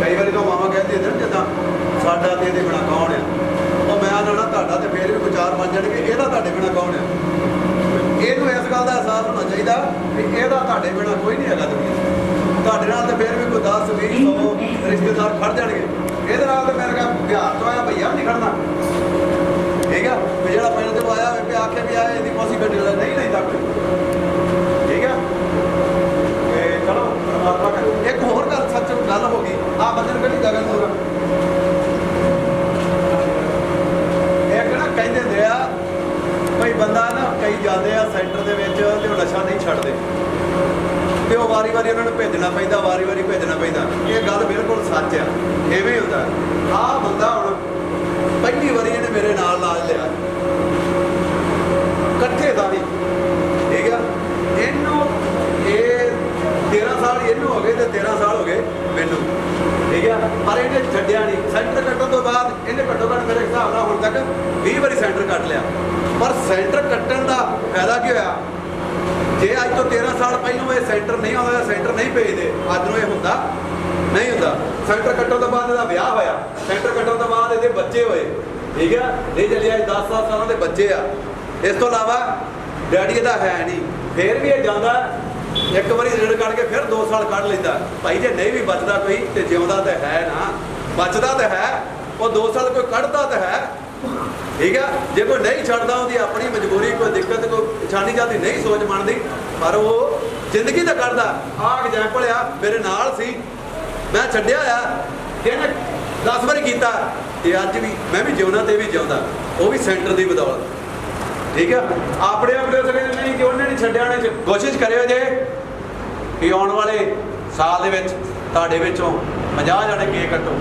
ਕਈ ਵਾਰੀ ਤਾਂ ਮਾਵਾਂ ਕਹਿੰਦੇ ਨੇ ਜਿੱਦਾਂ ਸਾਡਾ ਤੇ ਇਹਦੇ ਬਿਨਾਂ ਕੌਣ ਆ, ਉਹ ਮੈਂ ਨਾ ਤੁਹਾਡਾ ਤੇ ਫੇਰ ਵੀ ਵਿਚਾਰ ਬਣ ਜਾਣਗੇ ਇਹਦਾ ਤੁਹਾਡੇ ਬਿਨਾਂ ਕੌਣ ਆ। ਇਹਨੂੰ ਇਸ ਗੱਲ ਦਾ ਅਹਿਸਾਸ ਹੋਣਾ ਚਾਹੀਦਾ ਵੀ ਇਹਦਾ ਤੁਹਾਡੇ ਬਿਨਾਂ ਕੋਈ ਨਹੀਂ ਹੈਗਾ ਦੁਨੀਆ, ਤੁਹਾਡੇ ਨਾਲ ਤੇ ਫਿਰ ਵੀ ਕੋਈ 10 20 100 ਰਿਸ਼ਤੇਦਾਰ ਖੜ ਜਾਣਗੇ, ਇਹਦੇ ਨਾਲ ਤੇ ਮੇਰੇ ਕੋਲ ਬਿਹਾਰ ਤੋਂ ਆਇਆ ਭਈਆ ਨਹੀਂ ਖੜਨਾ, ਠੀਕ ਆ। ਵੀ ਜਿਹੜਾ ਪਿੰਡ ਤੋਂ ਆਇਆ ਹੋਵੇ ਆਖੇ ਵੀ ਆਏ ਇਹਦੀ ਪੋਸੀ ਗੱਡੀ ਨਹੀਂ ਲੈਂਦਾ ਕੋਈ, ਠੀਕ ਆ। ਤੇ ਚਲੋ ਪਰਮਾਤਮਾ ਕਰੇ। ਇੱਕ ਹੋਰ ਗੱਲ ਸੱਚ ਗੱਲ ਹੋ ਗਈ, ਆ ਬੰਦੇ ਨੂੰ ਕਿਹੜੀ ਗਗਨ ਹੋਰ ਇੱਕ ਨਾ ਕਹਿੰਦੇ ਹੁੰਦੇ ਆ ਭਾਈ ਬੰਦਾ ਨਾ ਕਈ ਜਾਂਦੇ ਆ ਸੈਂਟਰ ਦੇ ਵਿੱਚ ਤੇ ਉਹ ਨਸ਼ਾ ਨਹੀਂ ਛੱਡਦੇ ਤੇ ਉਹ ਵਾਰੀ-ਵਾਰੀ ਉਹਨਾਂ ਨੂੰ ਭੇਜਣਾ ਪੈਂਦਾ, ਵਾਰੀ-ਵਾਰੀ ਭੇਜਣਾ ਪੈਂਦਾ। ਇਹ ਗੱਲ ਬਿਲਕੁਲ ਸੱਚ ਆ, ਐਵੇਂ ਹੁੰਦਾ। ਆਹ ਬੰਦਾ ਹੁਣ ਪਹਿਲੀ ਵਾਰੀ ਇਹਨੇ ਮੇਰੇ ਨਾਲ ਇਲਾਜ ਲਿਆ, ਇਕੱਠੇ ਦਾ ਨਹੀਂ, ਠੀਕ ਆ। ਇਹਨੂੰ ਇਹ 13 ਸਾਲ ਇਹਨੂੰ ਹੋ ਗਏ ਤੇ 13 ਸਾਲ ਹੋ ਗਏ ਮੈਨੂੰ, ਠੀਕ ਆ। ਪਰ ਇਹਨੇ ਛੱਡਿਆ ਨਹੀਂ। ਸੈਂਟਰ ਕੱਟਣ ਤੋਂ ਬਾਅਦ ਇਹਨੇ ਘੱਟੋ ਘੱਟ ਮੇਰੇ ਹਿਸਾਬ ਨਾਲ ਹੁਣ ਤੱਕ 20 ਵਾਰੀ ਸੈਂਟਰ ਕੱਟ ਲਿਆ। ਪਰ ਸੈਂਟਰ ਕੱਟਣ ਦਾ ਫਾਇਦਾ ਕੀ ਹੋਇਆ? ਜੇ ਅੱਜ ਤੋਂ 13 ਸਾਲ ਪਹਿਲਾਂ ਇਹ ਸੈਂਟਰ ਨਹੀਂ ਆਉਂਦਾ, ਸੈਂਟਰ ਨਹੀਂ ਭੇਜਦੇ, ਅੱਜ ਨੂੰ ਇਹ ਹੁੰਦਾ ਨਹੀਂ ਹੁੰਦਾ। ਸੈਂਟਰ ਕੱਟਣ ਤੋਂ ਬਾਅਦ ਇਹਦਾ ਵਿਆਹ ਹੋਇਆ, ਸੈਂਟਰ ਕੱਟਣ ਤੋਂ ਬਾਅਦ ਇਹਦੇ ਬੱਚੇ ਹੋਏ, ਠੀਕ ਆ। ਨਹੀਂ ਚੱਲਿਆ 10 ਸਾਲਾਂ ਦੇ ਬੱਚੇ ਆ। ਇਸ ਤੋਂ ਇਲਾਵਾ ਡੈਡੀ ਇਹਦਾ ਹੈ ਨਹੀਂ, ਫਿਰ ਵੀ ਇਹ ਜਾਂਦਾ ਇੱਕ ਵਾਰੀ ਰਿੜ ਕੱਢ ਕੇ ਫਿਰ 2 ਸਾਲ ਕੱਢ ਲੈਂਦਾ। ਭਾਈ ਜੇ ਨਹੀਂ ਵੀ ਬਚਦਾ ਕੋਈ ਤੇ ਜਿਉਂਦਾ ਤਾਂ ਹੈ ਨਾ, ਬਚਦਾ ਤਾਂ ਹੈ, ਉਹ 2 ਸਾਲ ਕੋਈ ਕੱਢਦਾ ਤਾਂ ਹੈ, ਠੀਕ ਆ। ਜੇ ਕੋਈ ਨਹੀਂ ਛੱਡਦਾ, ਉਹਦੀ ਆਪਣੀ ਮਜਬੂਰੀ, ਕੋਈ ਦਿੱਕਤ, ਕੋਈ ਛਾਣੀ ਜਾਂਦੀ ਨਹੀਂ ਸੋਚ ਮੰਨਦੀ, ਪਰ ਉਹ ਜ਼ਿੰਦਗੀ ਤਾਂ ਕੱਢਦਾ। ਆਹ ਐਗਜ਼ੈਂਪਲ ਆ, ਮੇਰੇ ਨਾਲ ਸੀ, ਮੈਂ ਛੱਡਿਆ ਆ, ਇਹਨੇ 10 ਵਾਰੀ ਕੀਤਾ ਤੇ ਅੱਜ ਵੀ ਮੈਂ ਵੀ ਜਿਉਣਾ ਤੇ ਵੀ ਜਿਉਂਦਾ, ਉਹ ਵੀ ਸੈਂਟਰ ਦੀ ਬਦੌਲਤ, ਠੀਕ ਆ। ਆਪਣੇ ਨਹੀਂ ਕਿ ਉਹਨੇ ਨਹੀਂ ਛੱਡਿਆ। ਉਹਨੇ ਕੋਸ਼ਿਸ਼ ਕਰਿਓ ਜੇ ਕਿ ਆਉਣ ਵਾਲੇ ਸਾਲ ਦੇ ਵਿੱਚ ਤੁਹਾਡੇ ਵਿੱਚੋਂ 50 ਜਣੇ ਕੇਕ ਕੱਟੋ,